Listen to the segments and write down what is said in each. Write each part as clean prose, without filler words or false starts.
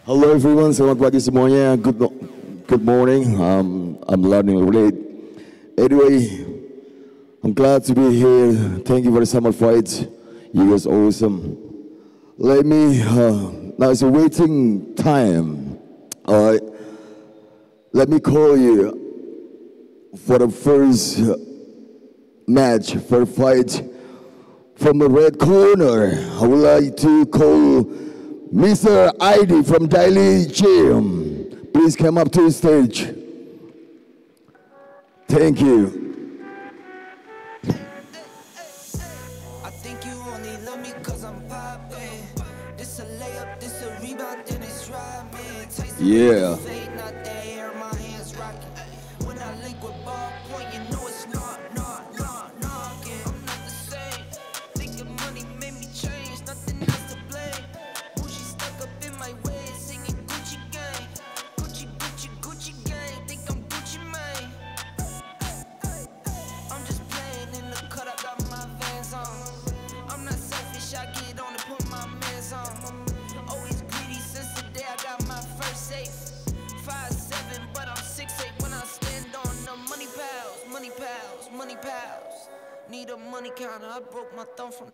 Hello everyone, selamat pagi semuanya. Good morning. I'm learning late. Anyway, I'm glad to be here. Thank you for the summer fights. You guys awesome. Let me now it's a waiting time. Alright. Let me call you for the first match for fight from the red corner. I would like to call Mr. ID from Daily Gym. Please come up to the stage. Thank you. I think you only love me 'cause I'm poppin'. This a layup, this a rebound, then it's driving. Yeah. Not the hair, my hands rocking. When I link with ball point, you know it's knocking. I'm not the same. Thinking money made me change, nothing else to blame. Bougie stuck up in my way, singing Gucci gang. Gucci, Gucci, Gucci gang. Think I'm Gucci Mane. I'm just playing in the cut, I got my Vans on. I'm not selfish, I get on and put my mans on. Always greedy since the day I got my first safe. 5'7", but I'm 6'8" when I stand on the money pals, money pals, money pals. Need a money counter, I broke my thumb from.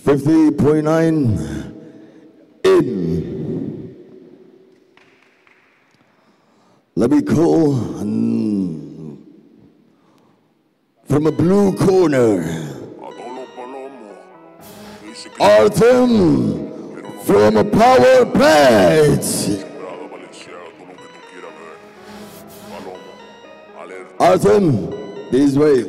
$50.9 in. Let me call from a blue corner, Artem from a power plant. Artem, this way.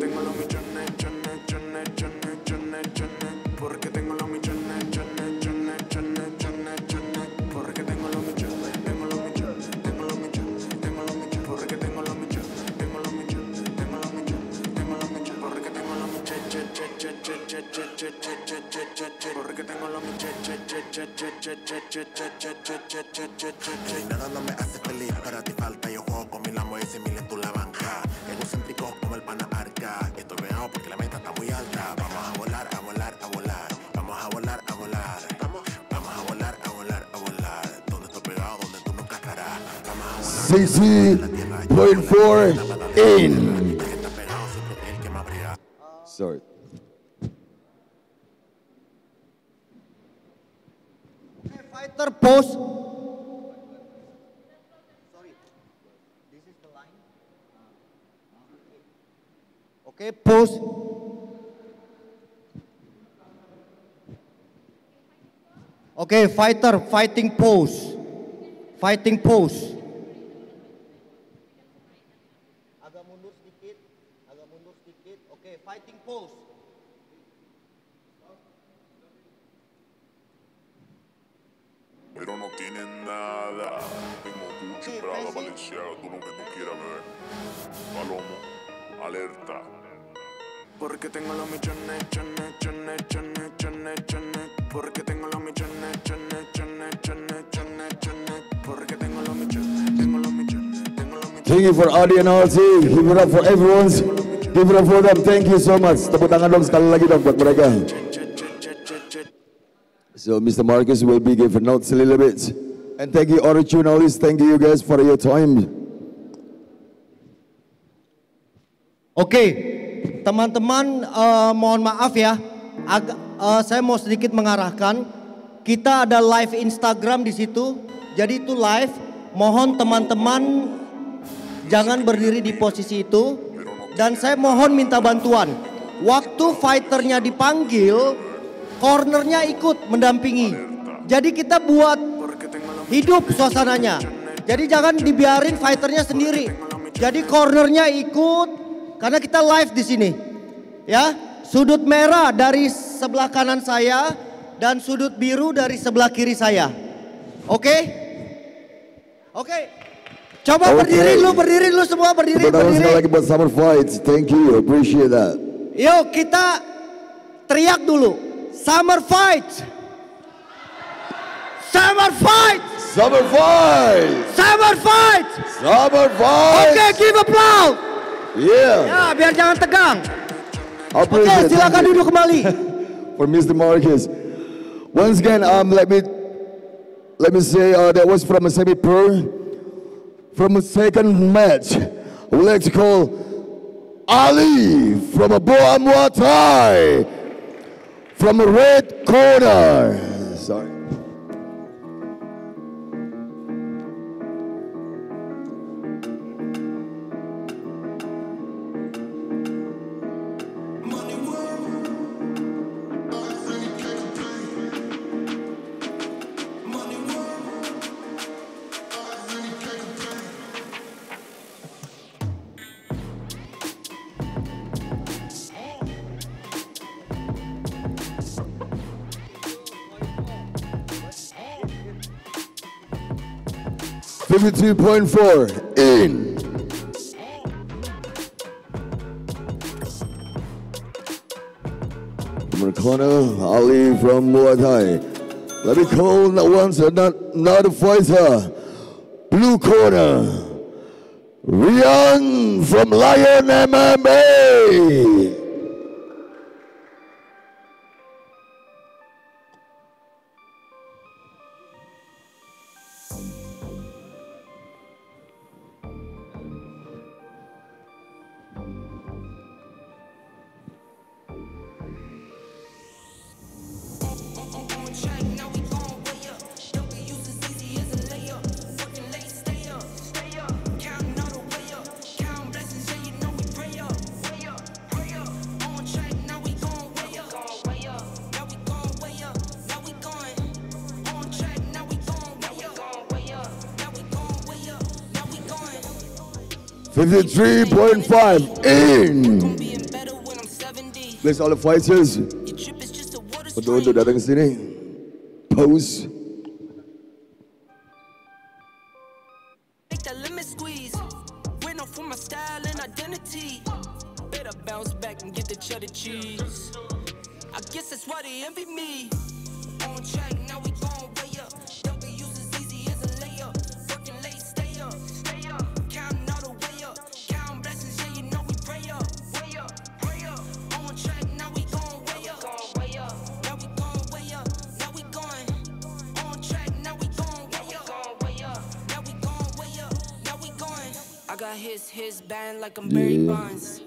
Nada no me hace feliz, para ti falta yo juego con mil amos y 100,000 en tu la banca. Egocéntrico como el pana arca. Estoy pegado porque la meta está muy alta. Vamos a volar, a volar, a volar. Vamos a volar, a volar. Vamos a volar, a volar, a volar. Donde estoy pegado, donde tú nunca estarás. Vamos a volar. 60.4 in. Sorry. Fighter pose. Sorry, this is the line. Okay, pose. Okay, fighter, fighting pose. Fighting pose. Agak mundur sedikit, agak mundur sedikit. Okay, fighting pose. Pero no tienen nada. Tengo Gucci, Prada, Balenciaga, todo lo que tú quieras ver. Palomo, alerta. Porque tengo los millones, chones, chones, chones, chones, chones. Porque tengo los millones, chones, chones, chones, chones, chones. Porque tengo los millones, tengo los millones, tengo los millones. Thank you for Audi and RT. Give it up for everyone. Give it up for them. Thank you so much. Tepuk tangan dong sekali lagi dong buat mereka. So Mr. Marcus will be giving notes a little bit. And thank you Originalists. Thank you guys for your time. Oke, teman-teman mohon maaf ya. Saya mau sedikit mengarahkan. Kita ada live Instagram di situ. Jadi itu live. Mohon teman-teman jangan berdiri di posisi itu. Dan saya mohon minta bantuan. Waktu fighternya dipanggil, cornernya ikut mendampingi. Jadi kita buat hidup suasananya. Jadi jangan dibiarin fighternya sendiri. Jadi cornernya ikut karena kita live di sini. Ya, sudut merah dari sebelah kanan saya dan sudut biru dari sebelah kiri saya. Oke? Oke. Coba berdiri lu semua berdiri. Tepuk tangan sekali lagi buat Summer Fights. Thank you, appreciate that. Yuk kita teriak dulu. Summer Fights. Summer Fights. Summer Fights. Summer Fights. Summer Fights. Oke, give applause. Yeah. Ya, biar jangan tegang. Oke, Appreciate it. silakan Thank you. duduk kembali. For Mr. Marcus. Once again, let me say that was from a semi-pro. From a second match, I would like to call Ali from a Boa Muay Thai from a red corner. Sorry. $52.4 in. From the corner, Ali from Muay Thai. Let me call another fighter. Blue corner, Rian from Lion MMA. $53.5 in. Please all the fighters untuk datang ke sini. Pose. Make that limit squeeze. Went off for my style and identity. Better bounce back and get the cheddar cheese. I guess that's why they envy me. On track, now we gon' way up. W's as easy as a layup. Working late, stay up. Counting all the way up. Counting blessings, yeah, you know we pray up. Way up, pray up. On track, now we gon' way up. Now we gon' way up. Now we going. On track, now we gon' way up. Now we gon' way up. Now we going. I got his band like I'm Barry Bonds.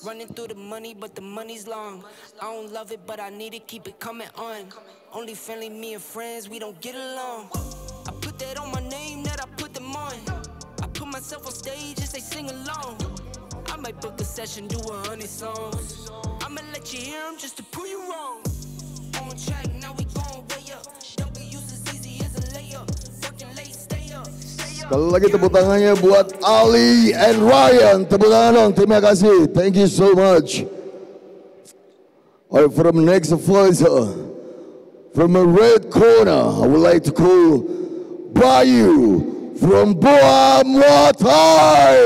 Running through the money, but the money's long. I don't love it, but I need it, keep it coming on. Only friendly, me and friends, we don't get along. I put that on my name, that I put them on. I put myself on stage and they sing along. I might book a session, do 100 songs. I'ma let you hear them just to prove you wrong. On track, now we gon' way up. W's as easy as a layup. Working late, stay up. Sekali lagi tepuk tangannya buat Ali and Ryan. Tepuk tangan dong, terima kasih. Thank you so much. Alright, from next fighter, from a red corner, I would like to call Bayu from Boa Muay Thai.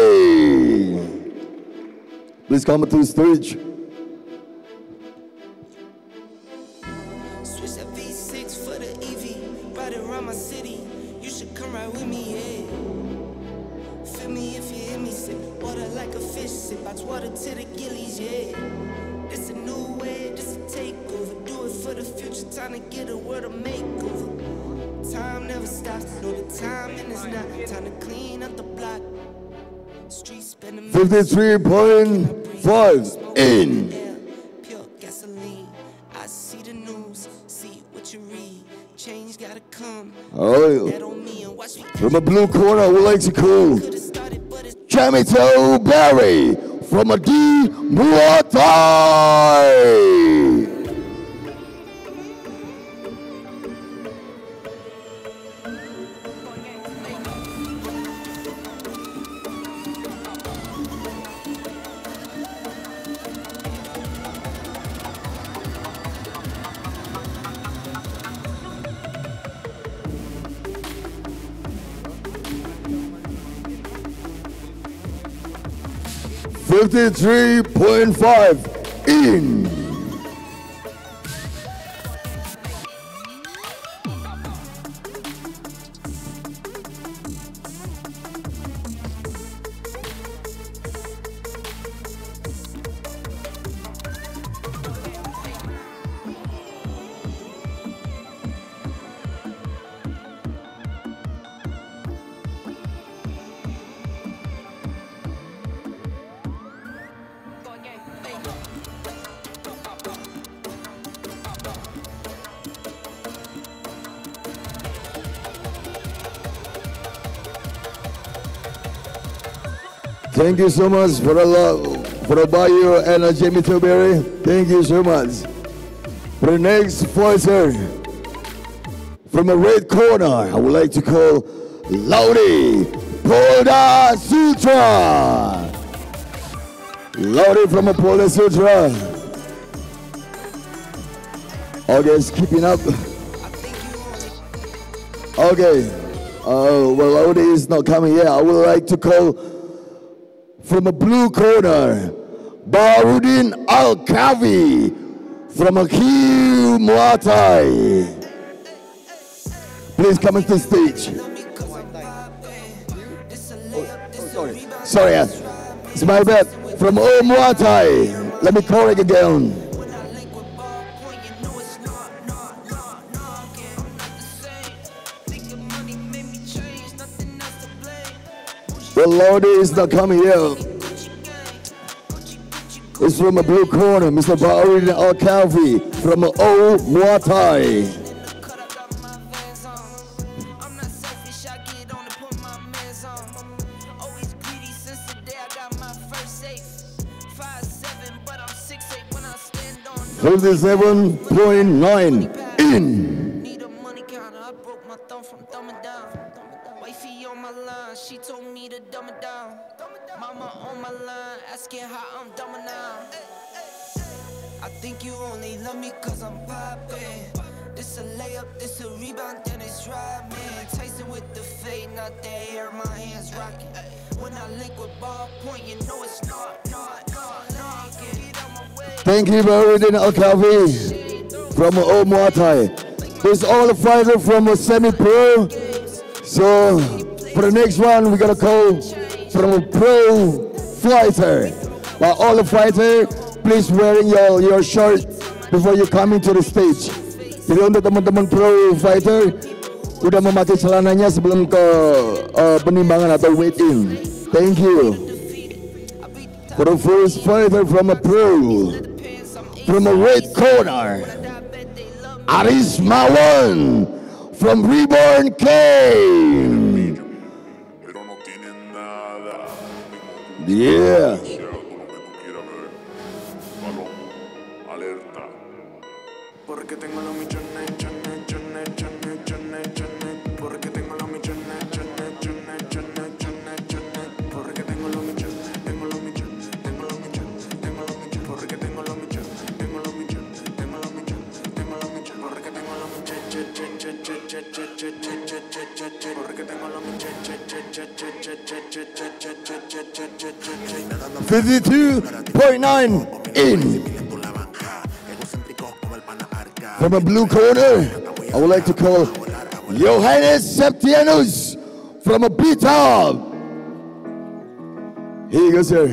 Please come to the stage. Switch that V6 for the EV. Ride it around my city. You should come ride with me, yeah. Feel me if you hear me sip. Water like a fish sip. I water to the gillies, yeah. It's a new way, this a takeover. Do it for the future, time to get a word of makeover. Time never stops, no the timing is not. Time to clean up the block. Street spending 53.5 in. pure gasoline. I see the news, see what you read. Change gotta come. Alright, Bet on me and watch me. from a blue corner, I would like to call Could've started, but it's Jamito Barry from a D Muay Thai. 53.5 in. Thank you so much for the love, for the bio and Jamie Tilbury. Thank you so much. For the next fighter, from the red corner, I would like to call Lauri Polda Sutra. Lauri from the Polda Sutra. Okay, it's keeping up. Okay, well, Lauri is not coming yet. I would like to call from a blue corner, Barudin Al-Kavi from a Q Muay Thai. Please come to the stage. Sorry, it's my bad. From O Muay Thai. Let me correct again. The Lord is not coming here. It's from a blue corner, Mr. Bauri Al-Kavi from O Muay Thai. $37.9 in. She told me to dumb it down. Mama on my line, asking how I'm dumbing now. I think you only love me cause I'm poppin'. This a layup, this a rebound, then it's driving. Tyson with the fade, not the air, my hands rocking. When I link with ballpoint, you know it's not. Thank you, Baridin Al-Kavi from O Muay Thai. There's all the fighters from a semi-pro. So for the next one, we're gonna call from a pro fighter. But all the fighter, please wearing your shirt before you come into the stage. Jadi untuk teman-teman pro fighter, udah memakai celananya sebelum ke penimbangan atau weight in. Thank you. For the first fighter from a pro, from a red corner, Aris Mawan from Reborn King. Yeah. Porque tengo los millones, chones, chones, chones, chones, chones. Porque tengo los millones, chones, chones, chones, chones, chones. Porque tengo los millones, tengo los millones, tengo los millones, tengo los millones. Porque tengo los millones, tengo los millones, tengo los millones, tengo los millones. Porque tengo los millones, porque tengo los $52.9 in. From a blue corner, I would like to call Johannes Septianus from a B-Top. Here you go, sir.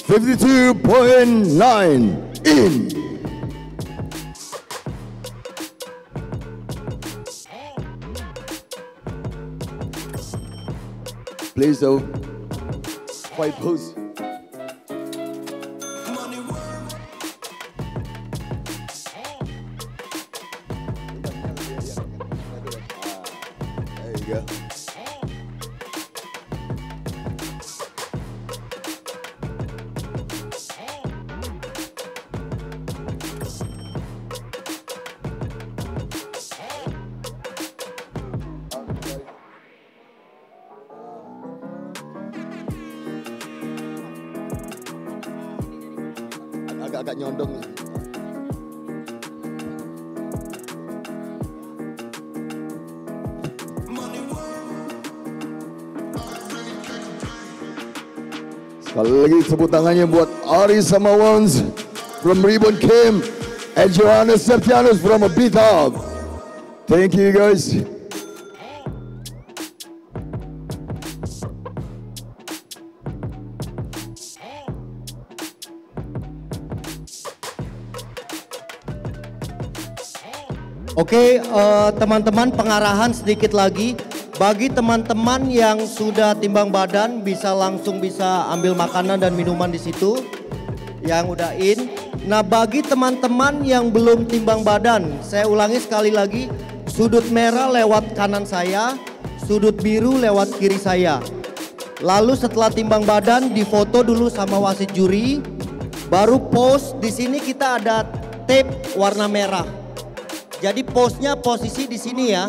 $52.9 in. Please though, fight pose. There you go. agak-agak nyondong. Sekali lagi tepuk tangannya buat Ari Samawans from Ribbon Camp and Johannes Septianus from a Beat Hub. Thank you guys. Oke, teman-teman, pengarahan sedikit lagi. Bagi teman-teman yang sudah timbang badan bisa ambil makanan dan minuman di situ yang udah in. Nah, bagi teman-teman yang belum timbang badan, saya ulangi sekali lagi, sudut merah lewat kanan saya, sudut biru lewat kiri saya. Lalu setelah timbang badan difoto dulu sama wasit juri, baru pose. Di sini kita ada tape warna merah. Jadi pose-nya posisi di sini ya.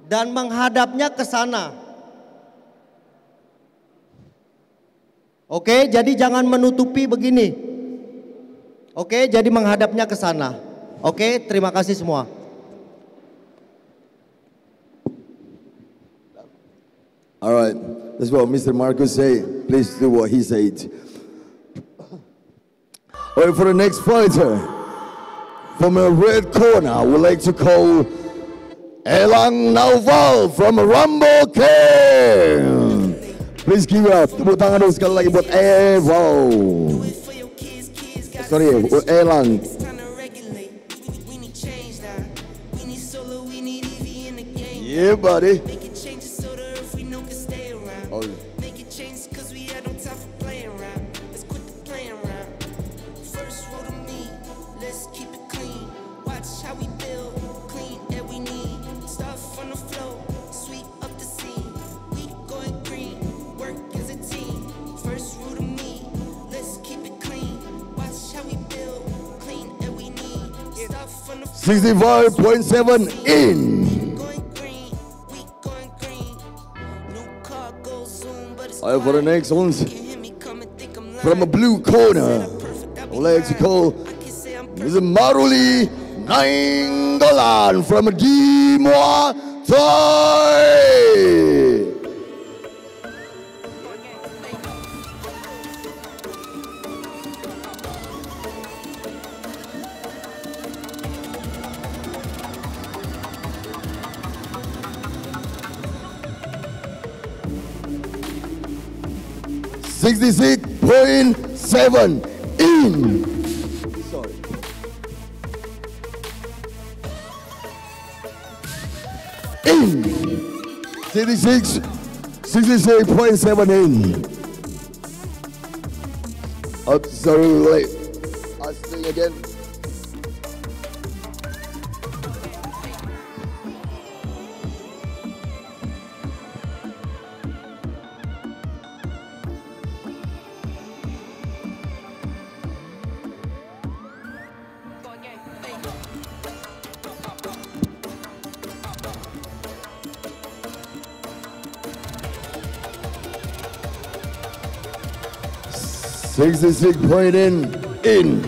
Dan menghadapnya ke sana. Oke, jadi jangan menutupi begini. Oke, jadi menghadapnya ke sana. Oke, terima kasih semua. All right, that's what Mr. Marcus say. Please do what he said. All right, for the next fighter, from a red corner, I would like to call Elang Naufal from Rumble Camp. Please give up. Tepuk tangan dulu sekali lagi buat Eval. Sorry, Elang. Yeah, buddy. Oh. $65.7 in. All right, for the next ones, from a blue corner, I would like to call Mr. Maruli Nainggolan from Muay Thai. $66.7 in. Sorry. In. 66.7 in. Oh, sorry, late. I'll sing again. $66 in.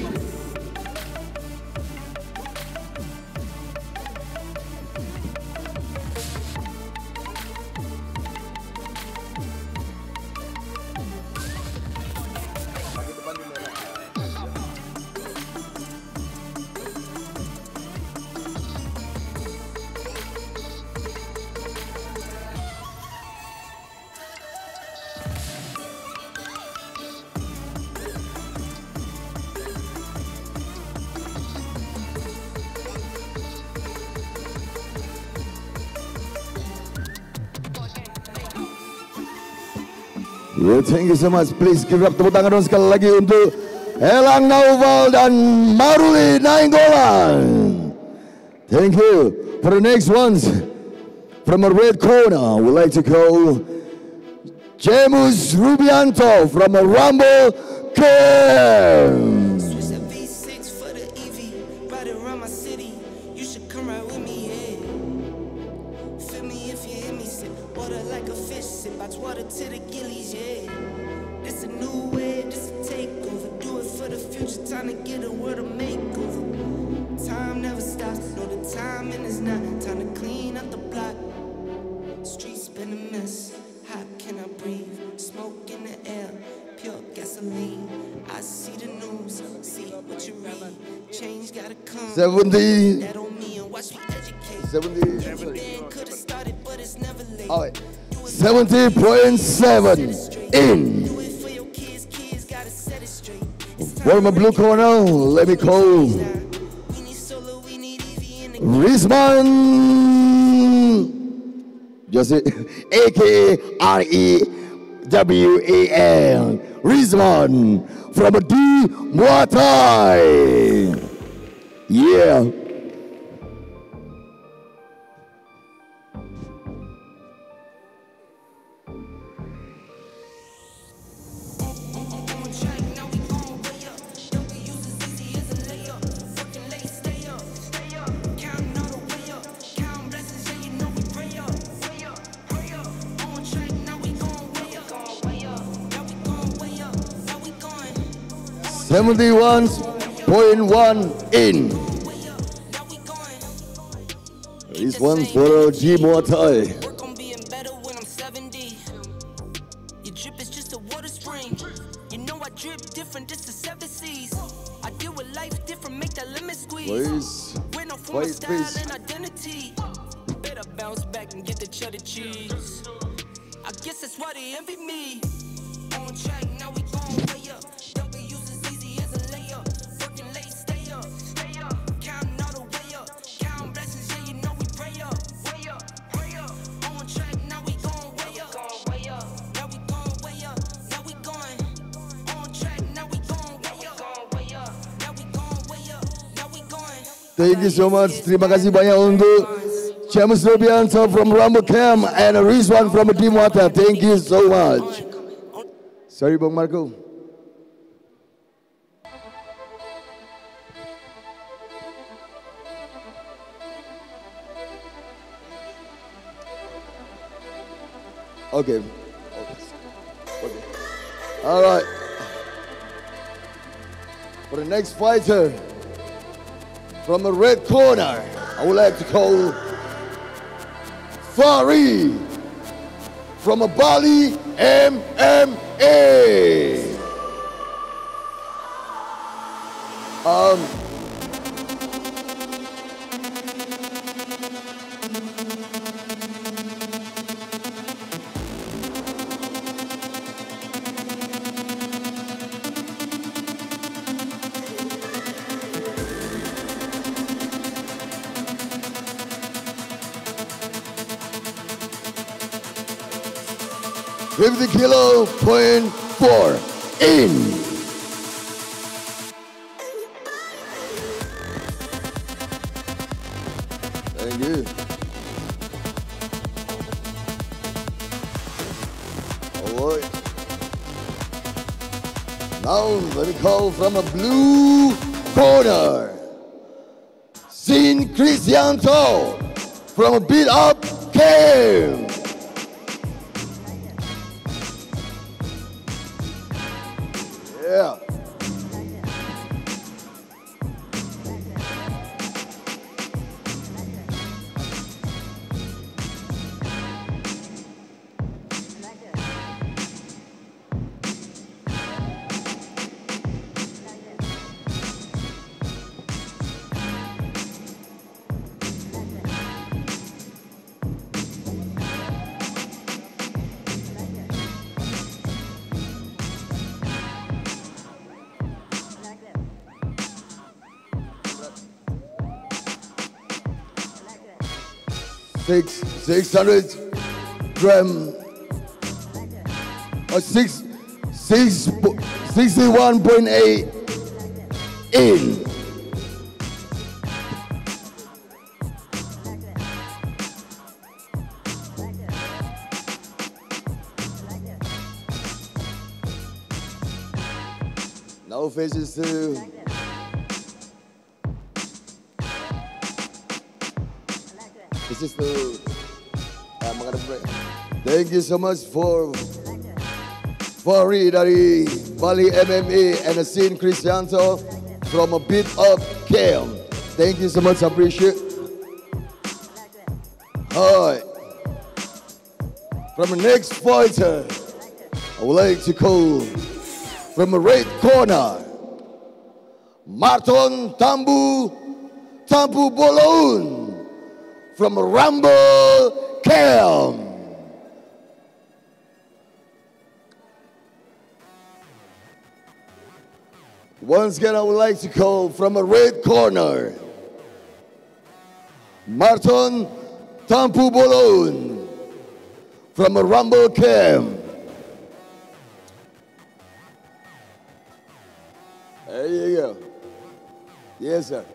Yeah, thank you so much. Please give up tepuk tangan dong sekali lagi untuk Elang Naufal dan Maruli Nainggolan. Thank you. For the next ones, from a red corner, we'd like to call Jamus Rubianto from a Rumble Camp. Switch that V6 for the EV, ride around my city. You should come right with me, yeah. Feel me if you hear me sip water like a fish, sip watch water to the gillies, yeah. This a new way, this a takeover, do it for for the future, time to get a world to make of. Time never stops, no the timing is not. Time to clean up the block. Streets been a mess, how can I breathe? Smoke in the air, pure gasoline. I see the news, see what you read. Change gotta come. 70. That on me and watch me educate. 70. Everything could have started, but it's never late. All right. 70.7 in. Do it for your kids, kids gotta set it straight. For my blue corner, let me call We need solo, we need Evie in the Rizman. Just A-K-R-E-W-A-N. Rizman from D Muay Thai. Yeah. Now 71.1 in. This one for G Muay Thai. Work on being better when I'm 70. Your drip is just a water spring. You know I drip different, this is 7 C's. I deal with life different, make that limit squeeze. Please. We're no for my Wait, style please. and identity. Better bounce back and get the cheddar cheese. I guess that's why they envy me. On track, now we going way up. Double use as easy as a layup. Working late, stay up. Counting all the way up. Counting blessings, yeah, you know we pray up. Way up, pray up. On track, now we going way up. Now we going way up. Now we going. On track, now we going way up. Now we going way up. Now we going. Thank you so much. Terima kasih banyak untuk James Rubianto from Rambo Camp and Rizwan from D Muay Thai. Thank you so much. Sorry, Bang Marco. Okay. All right. For the next fighter, from the red corner, I would like to call Fari from a Bali MMA. $50.4 in. Thank you. All right. Now let me call from a blue corner. Sin Cristiano from a beat up camp. Yeah. Six 600 gram or 61.8 in. Now faces to this is the mga break. Thank you so much for Fari dari Bali MMA, and Asin Cristianto from a Beat Up Camp. Thank you so much, I appreciate it. Alright. From the next fighter, I would like to call from the red corner, Marton Tampu Bolon from Rumble Camp. Once again, I would like to call from a red corner, Marton Tampu Bolon from a Rumble Camp. There you go. Yes, sir.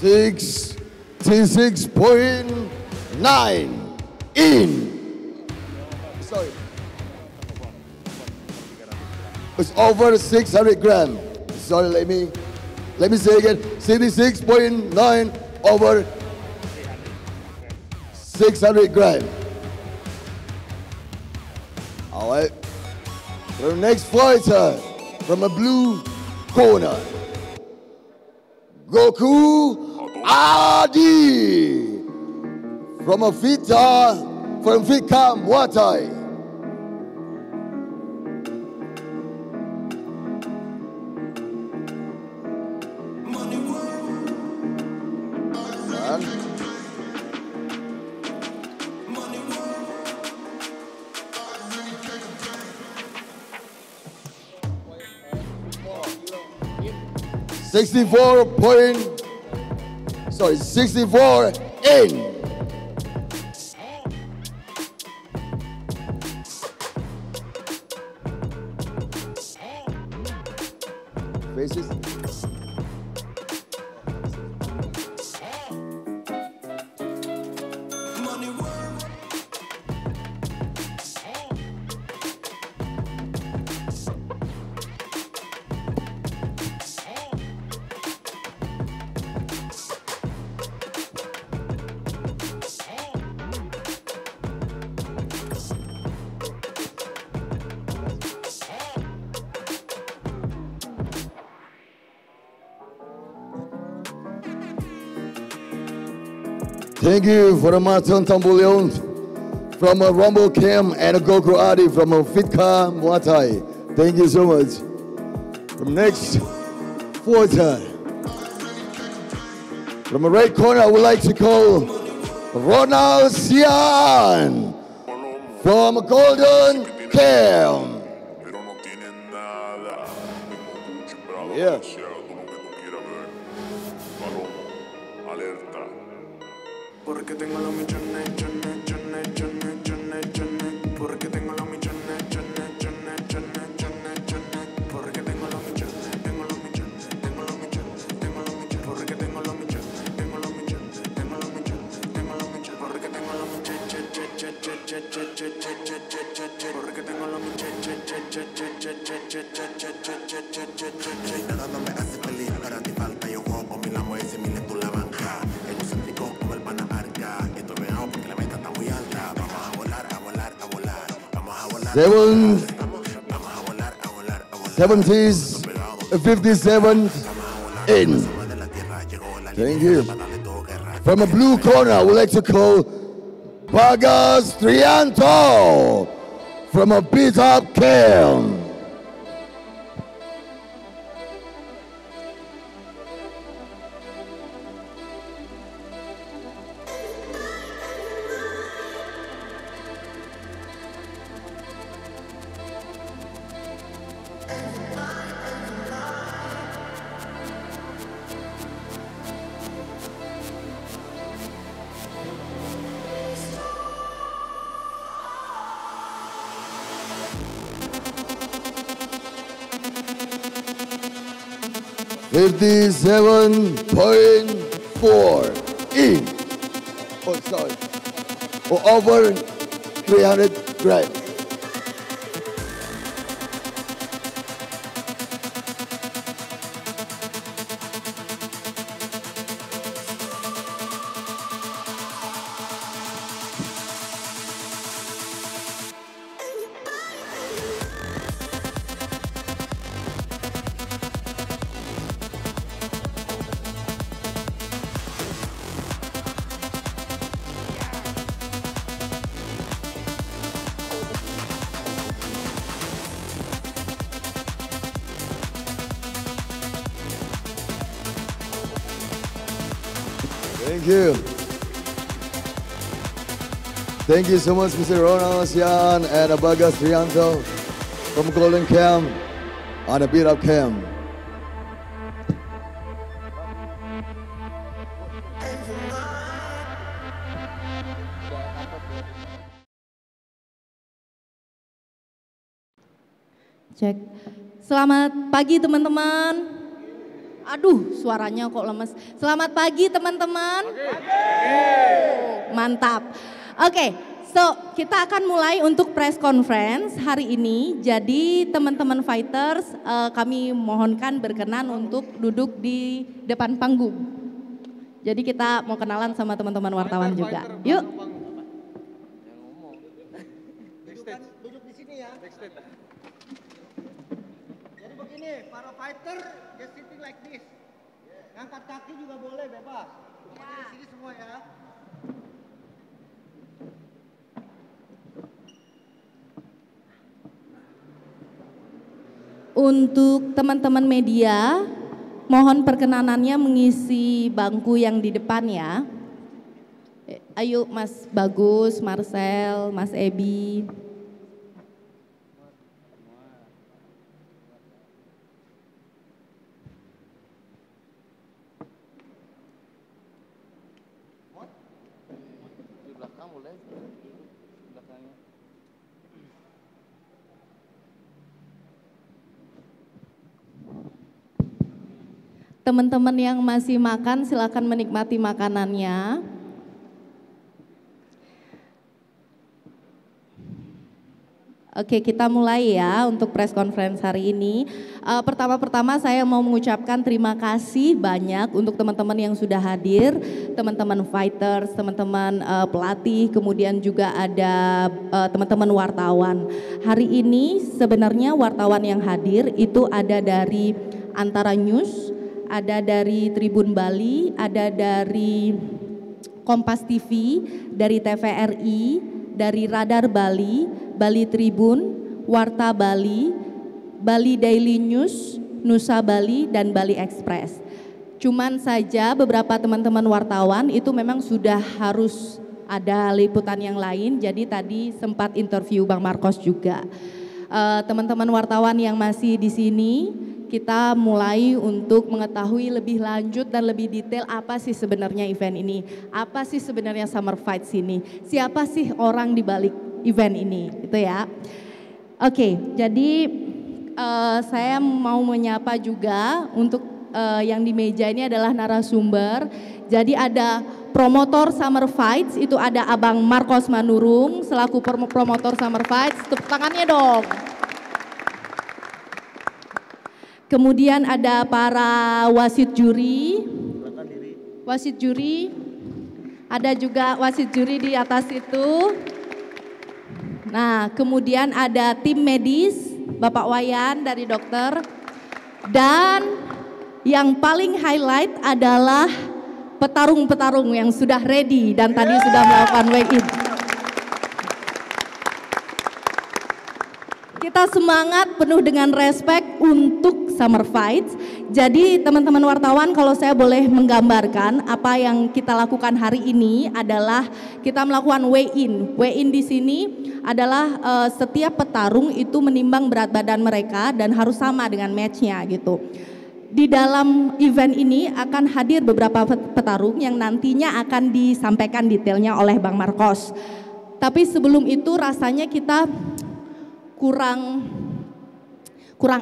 Six. 6.9 in. Sorry. It's over 600 grams. Sorry, let me say again. 66.9 over 600 grams. All right. The next fighter from a blue corner, Goku Adi from Fitca Muay Thai. $64 in. Faces. Thank you for the Marton Tambulion from a Rumble Camp and a Goku Adi from a Fitca Muay Thai. Thank you so much. From next fighter, from the red corner, I would like to call Ronald Sian from Golden Camp. Yeah. Porque tengo los millones, porque tengo los millones, porque tengo los millones, porque tengo los millones, porque tengo los nada no me hace feliz, para ti falta yo juego con mi lamo ese miles tú la banca. Egocéntrico como el pana arca. Estoy pegado porque la meta está muy alta. Vamos a volar, a volar, a volar. Vamos a volar. Vamos a volar, a volar, a volar. 70s, 57 in. Thank you. From a blue corner, I would like to call Vargas Trianto from a Beat Up Camp. $57.9 4 in. Oh, sorry. Or over 300 grams. Thank you. Thank you so much, Mr. Ronald Sian and Abagas Trianto from Golden Camp on a beat up camp. Cek. Selamat pagi teman-teman. Aduh, suaranya kok lemes. Selamat pagi teman-teman. Mantap. Oke, so kita akan mulai untuk press conference hari ini. Jadi teman-teman fighters, kami mohonkan berkenan untuk duduk di depan panggung. Jadi kita mau kenalan sama teman-teman wartawan juga. Yuk. Duduk di sini ya. Jadi begini, para fighter just sitting like this. Ngangkat kaki juga boleh bebas. Pokoknya di sini semua ya. Untuk teman-teman media, mohon perkenanannya mengisi bangku yang di depan ya. Ayo Mas Bagus, Marcel, Mas Ebi. Teman-teman yang masih makan silakan menikmati makanannya. Oke, kita mulai ya untuk press conference hari ini. Pertama-pertama saya mau mengucapkan terima kasih banyak untuk teman-teman yang sudah hadir, teman-teman fighters, teman-teman pelatih, kemudian juga ada teman-teman wartawan. Hari ini sebenarnya wartawan yang hadir itu ada dari Antara News, ada dari Tribun Bali, ada dari Kompas TV, dari TVRI, dari Radar Bali, Bali Tribun, Warta Bali, Bali Daily News, Nusa Bali, dan Bali Express. Cuman saja beberapa teman-teman wartawan itu memang sudah harus ada liputan yang lain, jadi tadi sempat interview Bang Marcos juga. Teman-teman wartawan yang masih di sini, kita mulai untuk mengetahui lebih lanjut dan lebih detail apa sih sebenarnya event ini, apa sih sebenarnya Summer Fights ini, siapa sih orang di balik event ini, gitu ya. Oke, jadi saya mau menyapa juga untuk yang di meja ini adalah narasumber. Jadi ada promotor Summer Fights, itu ada Abang Marcos Manurung selaku promotor Summer Fights, tepuk tangannya dong. Kemudian ada para wasit juri, ada juga wasit juri di atas itu. Nah, kemudian ada tim medis, Bapak Wayan dari dokter. Dan yang paling highlight adalah petarung-petarung yang sudah ready dan tadi sudah melakukan weigh-in. Kita semangat penuh dengan respect untuk Summer Fights. Jadi teman-teman wartawan, kalau saya boleh menggambarkan apa yang kita lakukan hari ini adalah kita melakukan weigh-in. Weigh-in di sini adalah setiap petarung itu menimbang berat badan mereka dan harus sama dengan matchnya gitu. Di dalam event ini akan hadir beberapa petarung yang nantinya akan disampaikan detailnya oleh Bang Marcos. Tapi sebelum itu rasanya kita kurang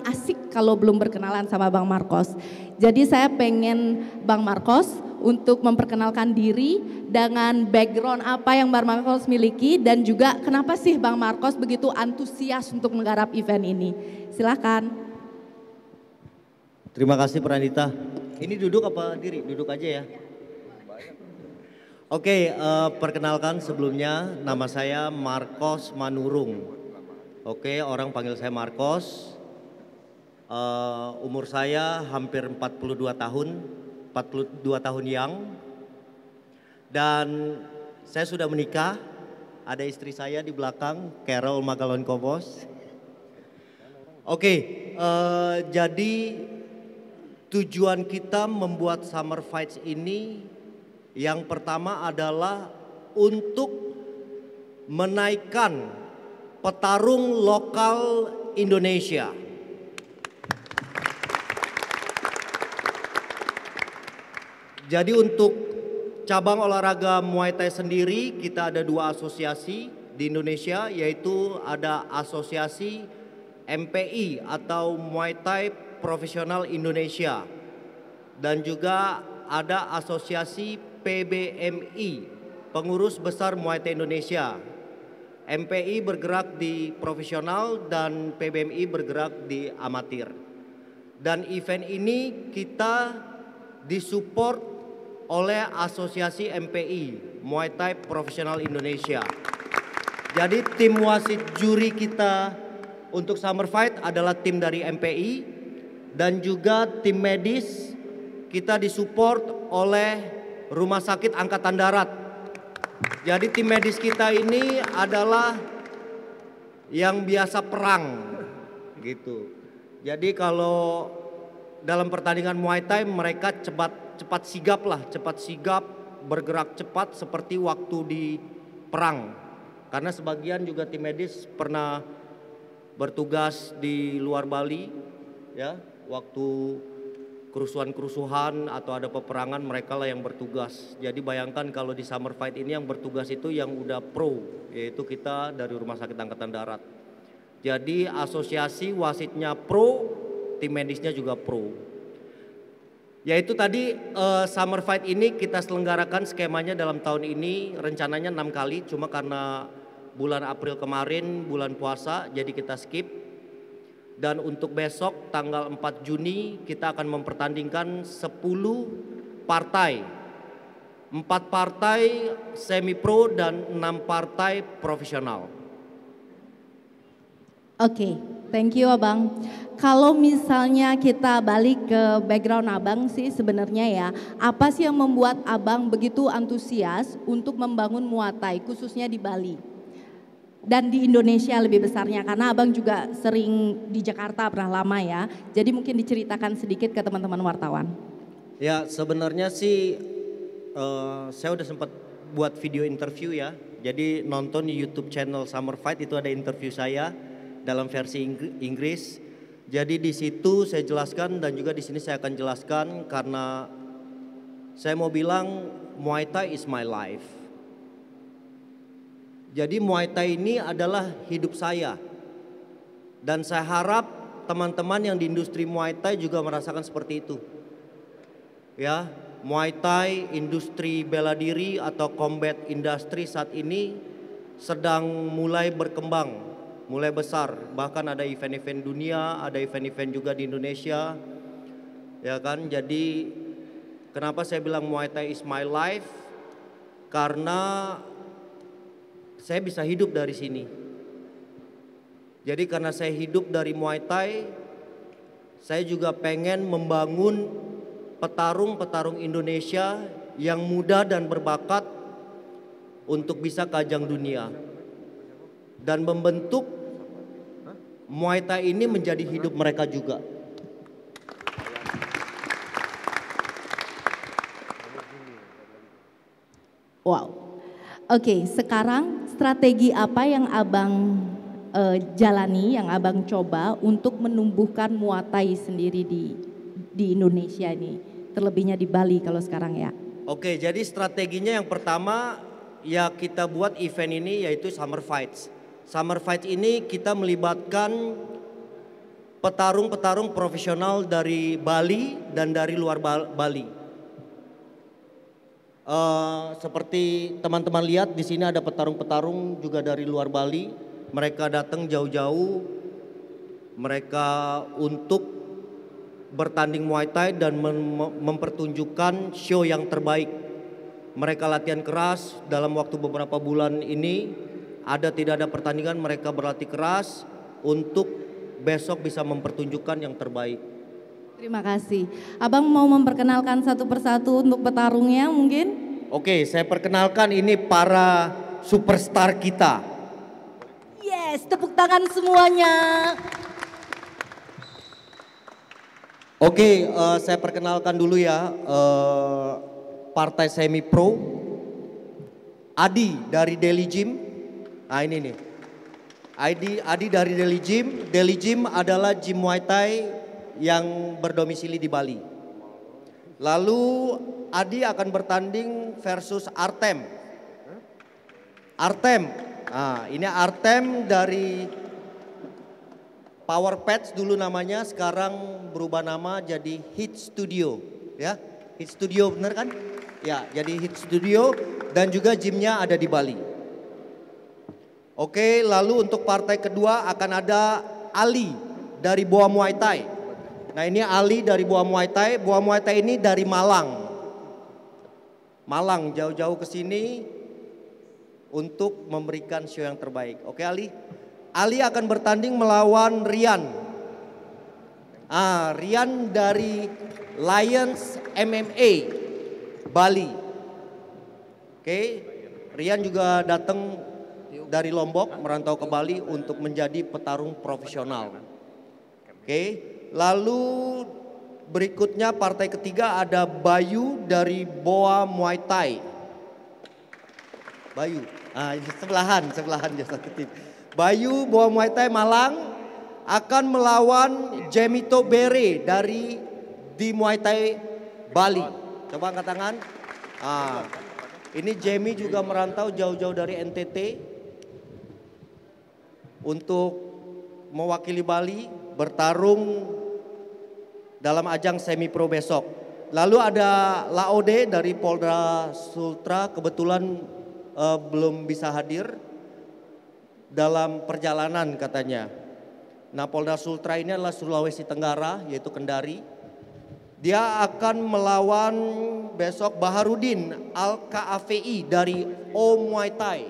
asik kalau belum berkenalan sama Bang Marcos. Jadi saya pengen Bang Marcos untuk memperkenalkan diri dengan background apa yang Bang Marcos miliki dan juga kenapa sih Bang Marcos begitu antusias untuk menggarap event ini. Silakan. Terima kasih Pranita. Ini duduk apa diri? Duduk aja ya. Oke, perkenalkan sebelumnya nama saya Marcos Manurung. Oke, orang panggil saya Marcos. Umur saya hampir 42 tahun, 42 tahun yang. Dan saya sudah menikah, ada istri saya di belakang, Carol Magalon Kobos. Oke, jadi tujuan kita membuat Summer Fights ini yang pertama adalah untuk menaikkan petarung lokal Indonesia. Jadi untuk cabang olahraga Muay Thai sendiri kita ada 2 asosiasi di Indonesia, yaitu ada asosiasi MPI atau Muay Thai Profesional Indonesia dan juga ada asosiasi PBMI, Pengurus Besar Muay Thai Indonesia. MPI bergerak di profesional dan PBMI bergerak di amatir. Dan event ini kita disupport oleh asosiasi MPI, Muay Thai Profesional Indonesia. Jadi tim wasit juri kita untuk Summer Fight adalah tim dari MPI dan juga tim medis kita disupport oleh Rumah Sakit Angkatan Darat. Jadi tim medis kita ini adalah yang biasa perang gitu. Jadi kalau dalam pertandingan Muay Thai mereka cepat sigap lah, cepat sigap, bergerak cepat seperti waktu di perang. Karena sebagian juga tim medis pernah bertugas di luar Bali ya, waktu kerusuhan-kerusuhan atau ada peperangan mereka lah yang bertugas. Jadi bayangkan kalau di Summer Fight ini yang bertugas itu yang udah pro, yaitu kita dari Rumah Sakit Angkatan Darat. Jadi asosiasi wasitnya pro, tim medisnya juga pro. Yaitu tadi Summer Fight ini kita selenggarakan skemanya dalam tahun ini rencananya 6 kali, cuma karena bulan April kemarin bulan puasa jadi kita skip. Dan untuk besok tanggal 4 Juni kita akan mempertandingkan 10 partai. 4 partai semi pro dan 6 partai profesional. Oke, thank you Abang. Kalau misalnya kita balik ke background Abang sih sebenarnya ya, apa sih yang membuat Abang begitu antusias untuk membangun Muay Thai khususnya di Bali? Dan di Indonesia lebih besarnya karena Abang juga sering di Jakarta pernah lama ya. Jadi mungkin diceritakan sedikit ke teman-teman wartawan. Ya sebenarnya sih saya udah sempat buat video interview ya. Jadi nonton di YouTube channel Summer Fight itu ada interview saya dalam versi Inggris. Jadi di situ saya jelaskan dan juga di sini saya akan jelaskan karena saya mau bilang Muay Thai is my life. Jadi Muay Thai ini adalah hidup saya. Dan saya harap teman-teman yang di industri Muay Thai juga merasakan seperti itu. Ya, Muay Thai, industri bela diri atau combat industry saat ini sedang mulai berkembang, mulai besar. Bahkan ada event-event dunia, ada event-event juga di Indonesia. Ya kan, jadi kenapa saya bilang Muay Thai is my life? Karena saya bisa hidup dari sini. Jadi karena saya hidup dari Muay Thai, saya juga pengen membangun petarung-petarung Indonesia yang muda dan berbakat untuk bisa ke ajang dunia. Dan membentuk Muay Thai ini menjadi hidup mereka juga. Wow. Oke, sekarang strategi apa yang Abang jalani, yang Abang coba untuk menumbuhkan Muay Thai sendiri di Indonesia ini, terlebihnya di Bali kalau sekarang ya? Oke, jadi strateginya yang pertama ya kita buat event ini yaitu Summer Fights. Summer Fights ini kita melibatkan petarung-petarung profesional dari Bali dan dari luar Bali. Seperti teman-teman lihat di sini ada petarung-petarung juga dari luar Bali. Mereka datang jauh-jauh, mereka untuk bertanding Muay Thai dan mempertunjukkan show yang terbaik. Mereka latihan keras dalam waktu beberapa bulan ini. Ada tidak ada pertandingan, mereka berlatih keras untuk besok bisa mempertunjukkan yang terbaik. Terima kasih. Abang mau memperkenalkan satu persatu untuk petarungnya mungkin? Oke, saya perkenalkan ini para superstar kita. Yes, tepuk tangan semuanya. Oke, saya perkenalkan dulu ya partai semi pro. Adi dari Delhi Gym. Nah ini nih. Adi dari Delhi Gym. Delhi Gym adalah gym Muay Thai yang berdomisili di Bali. Lalu Adi akan bertanding versus Artem. Nah, ini Artem dari Power Patch dulu namanya, sekarang berubah nama jadi Hit Studio, ya. Hit Studio bener kan? Ya, jadi Hit Studio dan juga gymnya ada di Bali. Oke, lalu untuk partai kedua akan ada Ali dari Boa Muay Thai. Nah ini Ali dari Boa Muay Thai. Boa Muay Thai ini dari Malang. Malang jauh-jauh ke sini untuk memberikan show yang terbaik. Oke Ali. Ali akan bertanding melawan Rian. Rian dari Lions MMA Bali. Oke, Rian juga datang dari Lombok merantau ke Bali untuk menjadi petarung profesional. Oke. Lalu berikutnya partai ketiga ada Bayu dari Boa Muay Thai. Bayu, sebelahan jasa tim. Bayu Boa Muay Thai Malang akan melawan Jemito Bere dari di Muay Thai Bali. Coba angkat tangan. Ini Jemi juga merantau jauh-jauh dari NTT untuk mewakili Bali bertarung dalam ajang semi pro besok. Lalu ada Laode dari Polda Sultra, kebetulan belum bisa hadir dalam perjalanan katanya. Nah Polda Sultra ini adalah Sulawesi Tenggara, yaitu Kendari. Dia akan melawan besok Baharudin Al-Kaafi dari O Muay Thai.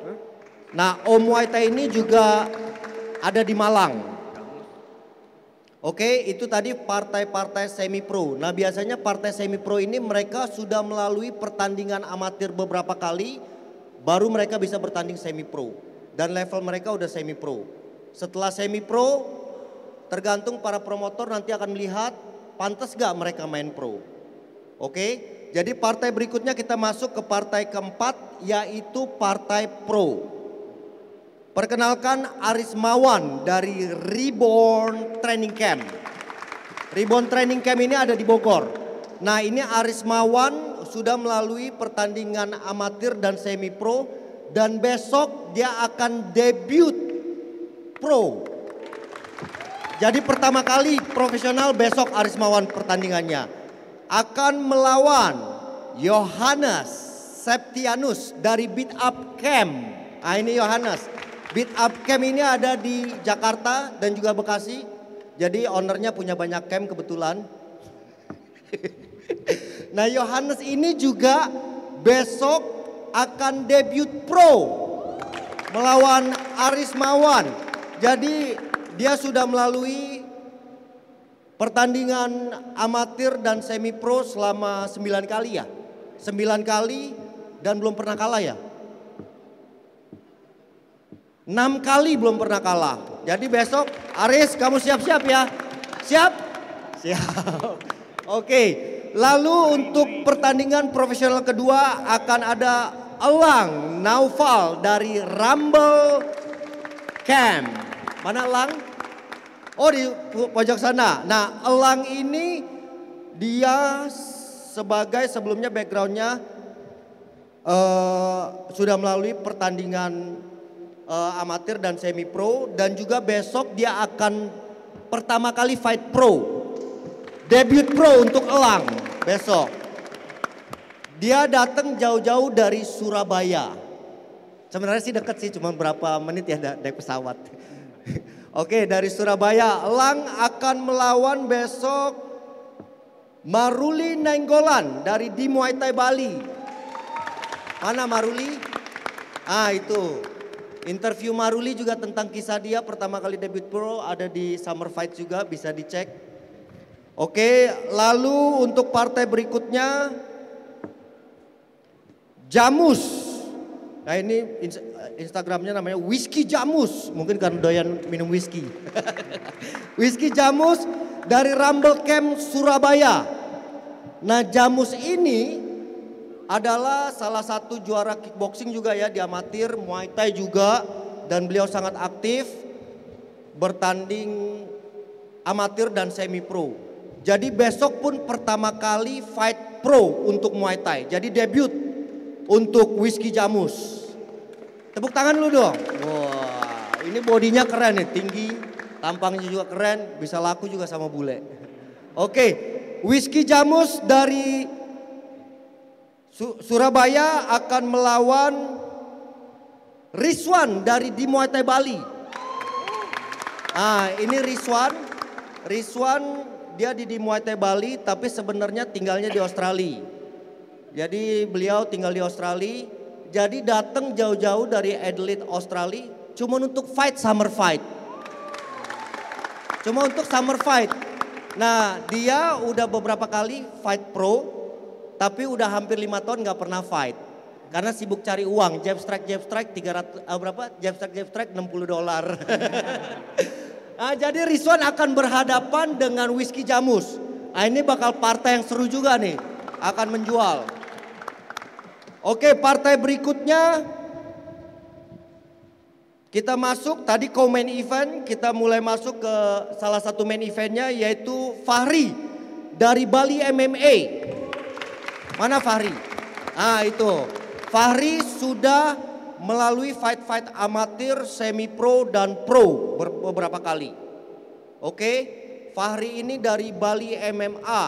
Nah O Muay Thai ini juga ada di Malang. Oke, itu tadi partai-partai semi pro. Nah biasanya partai semi pro ini mereka sudah melalui pertandingan amatir beberapa kali, baru mereka bisa bertanding semi pro. Dan level mereka udah semi pro. Setelah semi pro, tergantung para promotor nanti akan melihat pantas gak mereka main pro. Oke, jadi partai berikutnya kita masuk ke partai keempat, yaitu partai pro. Perkenalkan Aris Mawan dari Reborn Training Camp. Reborn Training Camp ini ada di Bogor. Nah ini Aris Mawan sudah melalui pertandingan amatir dan semi pro. Dan besok dia akan debut pro. Jadi pertama kali profesional besok Aris Mawan pertandingannya. Akan melawan Yohanes Septianus dari Beat Up Camp. Nah ini Yohanes. Beat Up Camp ini ada di Jakarta dan juga Bekasi. Jadi ownernya punya banyak camp kebetulan. Nah Yohanes ini juga besok akan debut pro melawan Aris Mawan. Jadi dia sudah melalui pertandingan amatir dan semi pro selama 9 kali ya. 9 kali dan belum pernah kalah ya. 6 kali belum pernah kalah. Jadi besok Aris kamu siap-siap ya. Siap? Siap. Oke. Lalu untuk pertandingan profesional kedua akan ada Elang Naufal dari Rumble Camp. Mana Elang? Oh di pojok sana. Nah Elang ini dia sebagai sebelumnya backgroundnya sudah melalui pertandingan amatir dan semi pro. Dan juga besok dia akan pertama kali fight pro. Debut pro untuk Elang besok. Dia datang jauh-jauh dari Surabaya. Sebenarnya sih deket sih, cuma berapa menit ya naik pesawat. Oke, dari Surabaya. Elang akan melawan besok Maruli Nainggolan dari di Muay Thai Bali. Mana Maruli? Ah itu. Interview Maruli juga tentang kisah dia pertama kali debut pro, ada di Summer Fight juga, bisa dicek. Oke, lalu untuk partai berikutnya Jamus. Nah ini Instagramnya namanya Whisky Jamus, mungkin karena doyan minum whisky. Whisky Jamus dari Rumble Camp Surabaya. Nah Jamus ini adalah salah satu juara kickboxing juga ya di amatir, Muay Thai juga, dan beliau sangat aktif bertanding amatir dan semi pro. Jadi besok pun pertama kali fight pro untuk Muay Thai. Jadi debut untuk Whisky Jamus. Tepuk tangan lu dong. Wah, ini bodinya keren nih, tinggi, tampangnya juga keren, bisa laku juga sama bule. Oke, Whisky Jamus dari Surabaya akan melawan Rizwan dari di Muay Thai Bali. Ah, ini Rizwan dia di Muay Thai Bali tapi sebenarnya tinggalnya di Australia. Jadi beliau tinggal di Australia, jadi datang jauh-jauh dari Adelaide, Australia cuma untuk fight Summer Fight. Cuma untuk Summer Fight. Nah, dia udah beberapa kali fight pro, tapi udah hampir 5 tahun nggak pernah fight. Karena sibuk cari uang, jab strike 300 berapa? Jab strike $60. Nah, jadi Rizwan akan berhadapan dengan Whisky Jamus. Nah, ini bakal partai yang seru juga nih, akan menjual. Oke, partai berikutnya kita masuk tadi main event, kita mulai masuk ke salah satu main eventnya yaitu Fahri dari Bali MMA. Mana Fahri? Ah itu, Fahri sudah melalui fight amatir, semi pro dan pro beberapa kali. Oke, Fahri ini dari Bali MMA.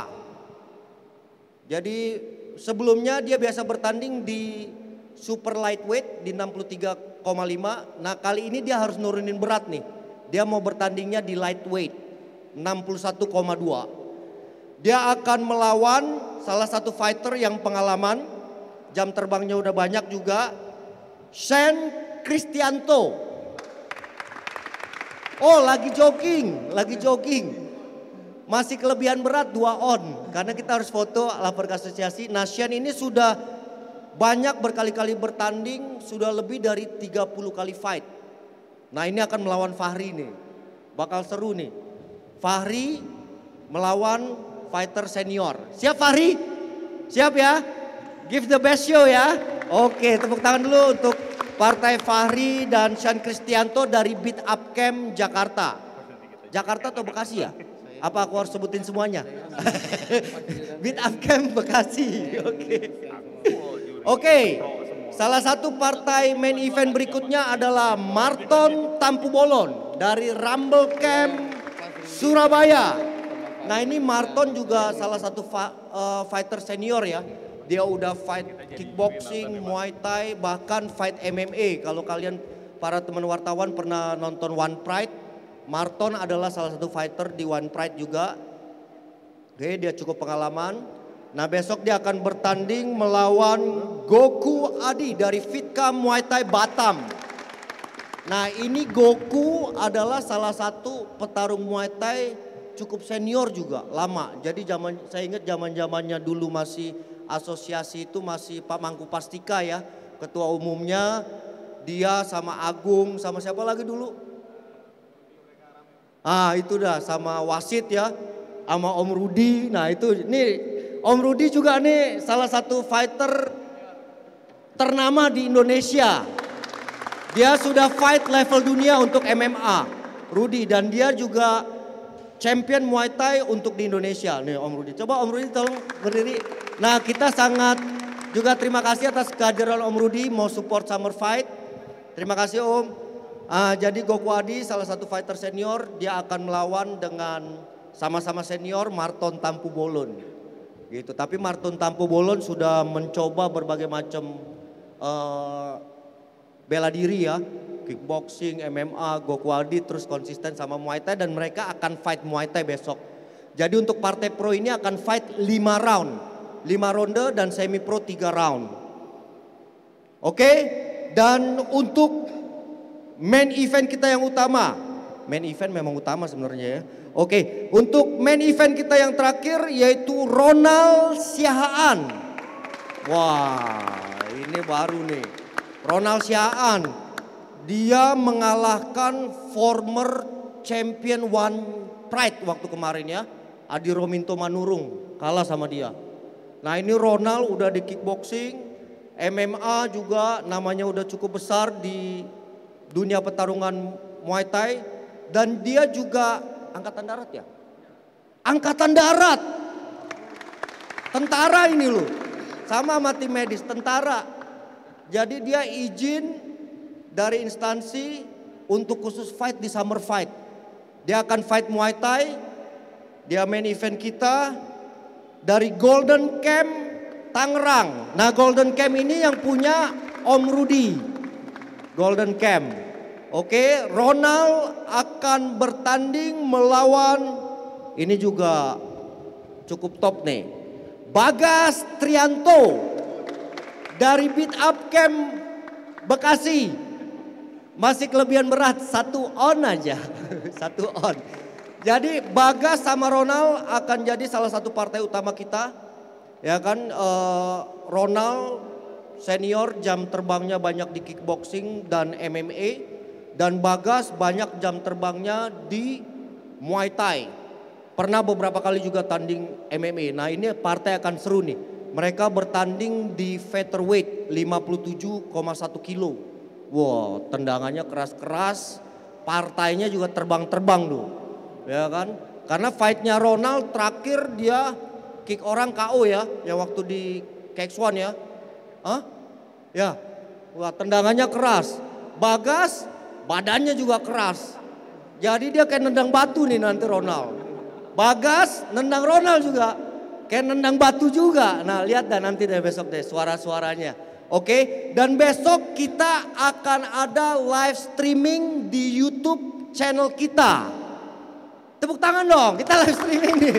Jadi sebelumnya dia biasa bertanding di super lightweight di 63,5. Nah kali ini dia harus nurunin berat nih. Dia mau bertandingnya di lightweight 61,2. Dia akan melawan salah satu fighter yang pengalaman, jam terbangnya udah banyak juga, Shane Kristianto. Oh lagi jogging. Masih kelebihan berat 2 on, karena kita harus foto lapor ke asosiasi. Nah Shane ini sudah banyak berkali-kali bertanding, sudah lebih dari 30 kali fight. Nah ini akan melawan Fahri nih, bakal seru nih. Fahri melawan fighter senior. Siap Fahri? Siap ya? Give the best show ya. Oke, tepuk tangan dulu untuk partai Fahri dan Shane Kristianto dari Beat Up Camp Jakarta. Jakarta atau Bekasi ya? Apa aku harus sebutin semuanya? Beat Up Camp Bekasi. Oke. Salah satu partai main event berikutnya adalah Marton Tampubolon dari Rumble Camp Surabaya. Nah ini Marton juga salah satu fighter senior ya. Dia udah fight kickboxing, Muay Thai, bahkan fight MMA. Kalau kalian para teman wartawan pernah nonton One Pride, Marton adalah salah satu fighter di One Pride juga. Oke, dia cukup pengalaman. Nah besok dia akan bertanding melawan Goku Adi dari Fitka Muay Thai Batam. Nah ini Goku adalah salah satu petarung Muay Thai cukup senior juga, lama. Jadi saya ingat zaman-zamannya dulu masih asosiasi itu masih Pak Mangku Pastika ya. Ketua umumnya dia sama Agung, sama siapa lagi dulu? Ah itu dah sama wasit ya, sama Om Rudi. Nah itu nih Om Rudi juga nih salah satu fighter ternama di Indonesia. Dia sudah fight level dunia untuk MMA, Rudi, dan dia juga champion Muay Thai untuk di Indonesia. Nih Om Rudi, coba Om Rudi tolong berdiri. Nah kita sangat juga terima kasih atas kehadiran Om Rudi mau support Summer Fight. Terima kasih Om. Jadi Goku Adi salah satu fighter senior, dia akan melawan dengan sama-sama senior Marton Tampubolon. Gitu. Tapi Martin Tampo Bolon sudah mencoba berbagai macam bela diri ya, kickboxing, MMA, Gokwadi, terus konsisten sama Muay Thai dan mereka akan fight Muay Thai besok. Jadi untuk partai pro ini akan fight 5 round, 5 ronde dan semi pro 3 round. Oke, dan untuk main event kita yang utama, main event memang utama sebenarnya ya. Oke, untuk main event kita yang terakhir yaitu Ronald Siahaan. Wah, ini baru nih. Ronald Siahaan, dia mengalahkan former champion One Pride waktu kemarin ya. Adi Rominto Manurung kalah sama dia. Nah ini Ronald udah di kickboxing, MMA juga namanya udah cukup besar di dunia pertarungan Muay Thai. Dan dia juga angkatan darat ya? Angkatan darat. Tentara ini loh. Sama mati medis, tentara. Jadi dia izin dari instansi untuk khusus fight di Summer Fight. Dia akan fight Muay Thai. Dia main event kita dari Golden Camp Tangerang. Nah Golden Camp ini yang punya Om Rudi. Golden Camp. Oke, Ronald akan bertanding melawan ini juga cukup top nih. Bagas Trianto dari Beat Up Camp Bekasi. Masih kelebihan berat 1 on aja. 1 on. Jadi Bagas sama Ronald akan jadi salah satu partai utama kita. Ya kan Ronald senior jam terbangnya banyak di kickboxing dan MMA. Dan Bagas banyak jam terbangnya di Muay Thai. Pernah beberapa kali juga tanding MMA. Nah ini partai akan seru nih. Mereka bertanding di featherweight 57,1 kilo. Wow, tendangannya keras-keras. Partainya juga terbang-terbang tuh. Ya kan? Karena fightnya Ronald terakhir dia kick orang KO ya. Yang waktu di KX1 ya. Hah? Ya. Wah, tendangannya keras. Bagas badannya juga keras. Jadi dia kayak nendang batu nih nanti Ronald. Bagas nendang Ronald juga. Kayak nendang batu juga. Nah lihat dah nanti deh besok deh suara-suaranya. Oke, dan besok kita akan ada live streaming di YouTube channel kita. Tepuk tangan dong, kita live streaming nih.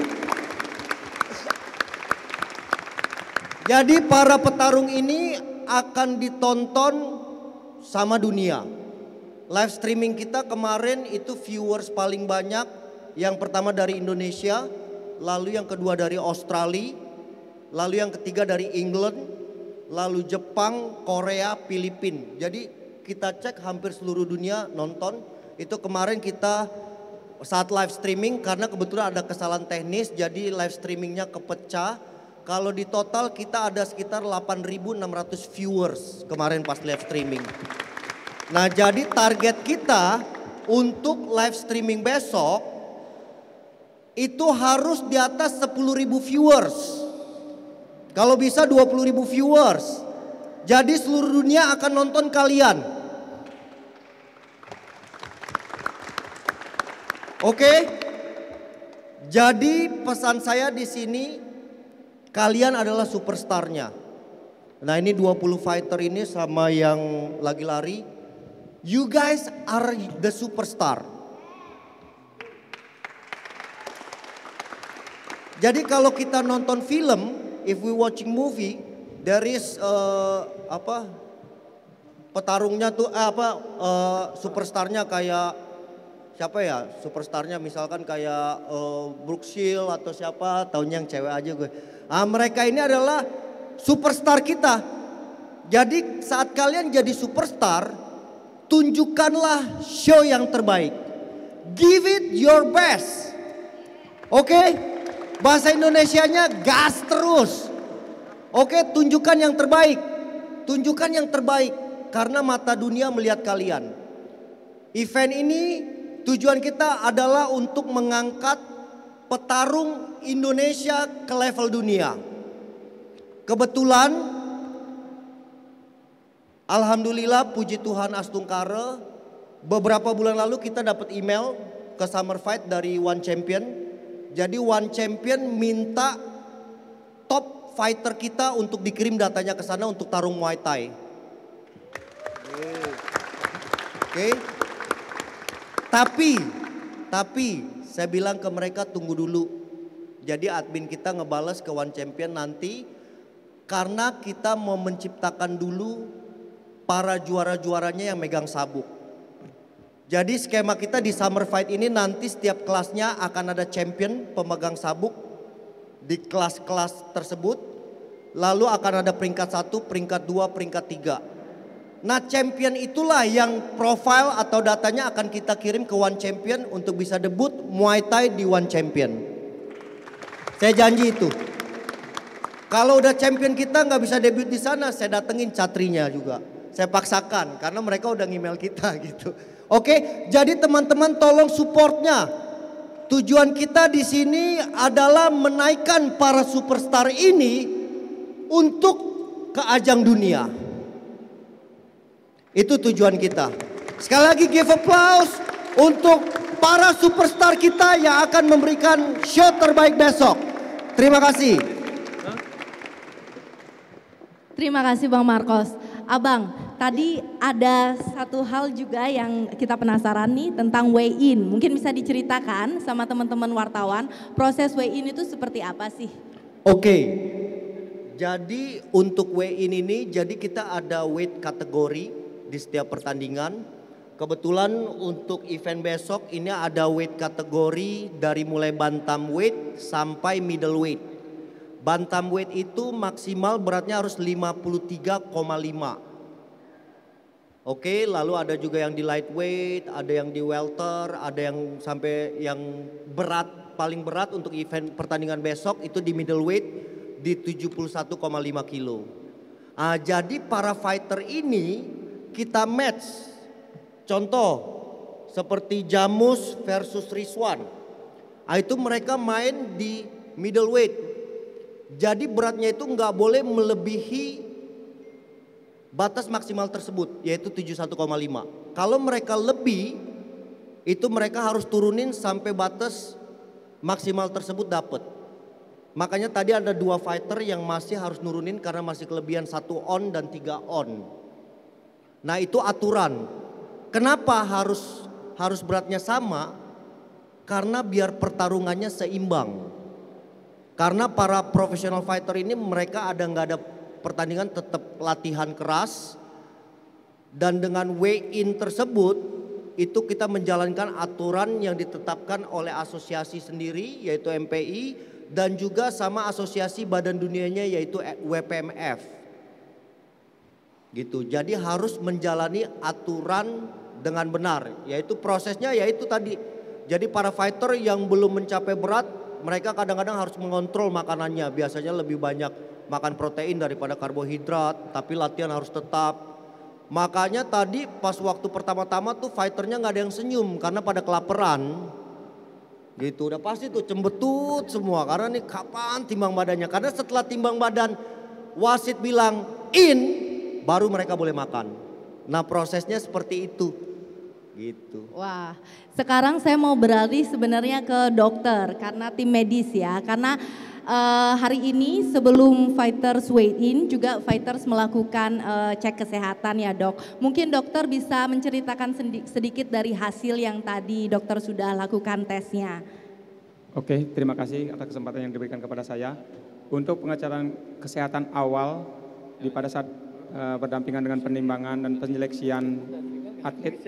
Jadi para petarung ini akan ditonton sama dunia. Live streaming kita kemarin itu viewers paling banyak. Yang pertama dari Indonesia, lalu yang kedua dari Australia, lalu yang ketiga dari England, lalu Jepang, Korea, Filipina. Jadi kita cek hampir seluruh dunia nonton. Itu kemarin kita saat live streaming karena kebetulan ada kesalahan teknis jadi live streamingnya kepecah. Kalau di total kita ada sekitar 8.600 viewers kemarin pas live streaming. Nah jadi target kita untuk live streaming besok itu harus di atas 10.000 viewers. Kalau bisa 20.000 viewers. Jadi seluruh dunia akan nonton kalian. Oke? Jadi pesan saya di sini kalian adalah superstarnya. Nah ini 20 fighter ini sama yang lagi lari. You guys are the superstar. Jadi kalau kita nonton film, if we watching movie, there is petarungnya tuh superstarnya kayak siapa ya? Superstarnya misalkan kayak Brooke Shield atau siapa? Taunya yang cewek aja gue. Nah, mereka ini adalah superstar kita. Jadi saat kalian jadi superstar, tunjukkanlah show yang terbaik. Give it your best. Oke? Bahasa Indonesianya gas terus. Oke, tunjukkan yang terbaik. Tunjukkan yang terbaik karena mata dunia melihat kalian. Event ini tujuan kita adalah untuk mengangkat petarung Indonesia ke level dunia. Kebetulan alhamdulillah puji Tuhan Astungkara, beberapa bulan lalu kita dapat email ke Summer Fight dari One Champion. Jadi One Champion minta top fighter kita untuk dikirim datanya ke sana untuk tarung Muay Thai. Oke. Tapi saya bilang ke mereka tunggu dulu. Jadi admin kita ngebales ke One Champion nanti karena kita mau menciptakan dulu para juara-juaranya yang megang sabuk. Jadi skema kita di Summer Fight ini nanti setiap kelasnya akan ada champion pemegang sabuk di kelas-kelas tersebut. Lalu akan ada peringkat 1, peringkat 2, peringkat 3. Nah champion itulah yang profile atau datanya akan kita kirim ke One Champion untuk bisa debut Muay Thai di One Champion. Saya janji itu. Kalau udah champion kita nggak bisa debut di sana, saya datengin catrinya juga. Saya paksakan karena mereka udah ngemail kita gitu. Oke, jadi teman-teman tolong supportnya. Tujuan kita di sini adalah menaikkan para superstar ini untuk ke ajang dunia. Itu tujuan kita. Sekali lagi give applause untuk para superstar kita yang akan memberikan show terbaik besok. Terima kasih. Terima kasih Bang Marcos. Abang, tadi ada satu hal juga yang kita penasaran nih tentang weigh-in. Mungkin bisa diceritakan sama teman-teman wartawan, proses weigh-in itu seperti apa sih? Oke, jadi untuk weigh-in ini, jadi kita ada weight kategori di setiap pertandingan. Kebetulan untuk event besok ini ada weight kategori dari mulai bantamweight sampai middleweight. Bantamweight itu maksimal beratnya harus 53,5. Oke, lalu ada juga yang di lightweight, ada yang di welter, ada yang sampai yang berat, paling berat untuk event pertandingan besok itu di middleweight di 71,5 kilo. Jadi para fighter ini kita match. Contoh seperti Jamus versus Rizwan. Itu mereka main di middleweight. Jadi beratnya itu nggak boleh melebihi batas maksimal tersebut yaitu 71,5. Kalau mereka lebih itu mereka harus turunin sampai batas maksimal tersebut dapat. Makanya tadi ada 2 fighter yang masih harus nurunin karena masih kelebihan 1 on dan 3 on. Nah itu aturan. Kenapa harus beratnya sama? Karena biar pertarungannya seimbang. Karena para professional fighter ini mereka nggak ada pertandingan tetap latihan keras. Dan dengan weigh-in tersebut itu kita menjalankan aturan yang ditetapkan oleh asosiasi sendiri yaitu MPI. Dan juga sama asosiasi badan dunianya yaitu WPMF. Gitu. Jadi harus menjalani aturan dengan benar. Yaitu prosesnya yaitu tadi. Jadi para fighter yang belum mencapai berat mereka kadang-kadang harus mengontrol makanannya. Biasanya lebih banyak makan protein daripada karbohidrat. Tapi latihan harus tetap. Makanya tadi pas waktu pertama-tama tuh fighternya gak ada yang senyum. Karena pada kelaparan. Gitu udah pasti tuh cembetut semua. Karena nih kapan timbang badannya. Karena setelah timbang badan wasit bilang in. Baru mereka boleh makan. Nah prosesnya seperti itu. Gitu. Wah, sekarang saya mau beralih sebenarnya ke dokter karena tim medis ya. Karena hari ini sebelum fighters weigh in juga fighters melakukan cek kesehatan ya dok. Mungkin dokter bisa menceritakan sedikit dari hasil yang tadi dokter sudah lakukan tesnya. Oke, terima kasih atas kesempatan yang diberikan kepada saya. Untuk pengajaran kesehatan awal pada saat berdampingan dengan penimbangan dan penyeleksian atlet.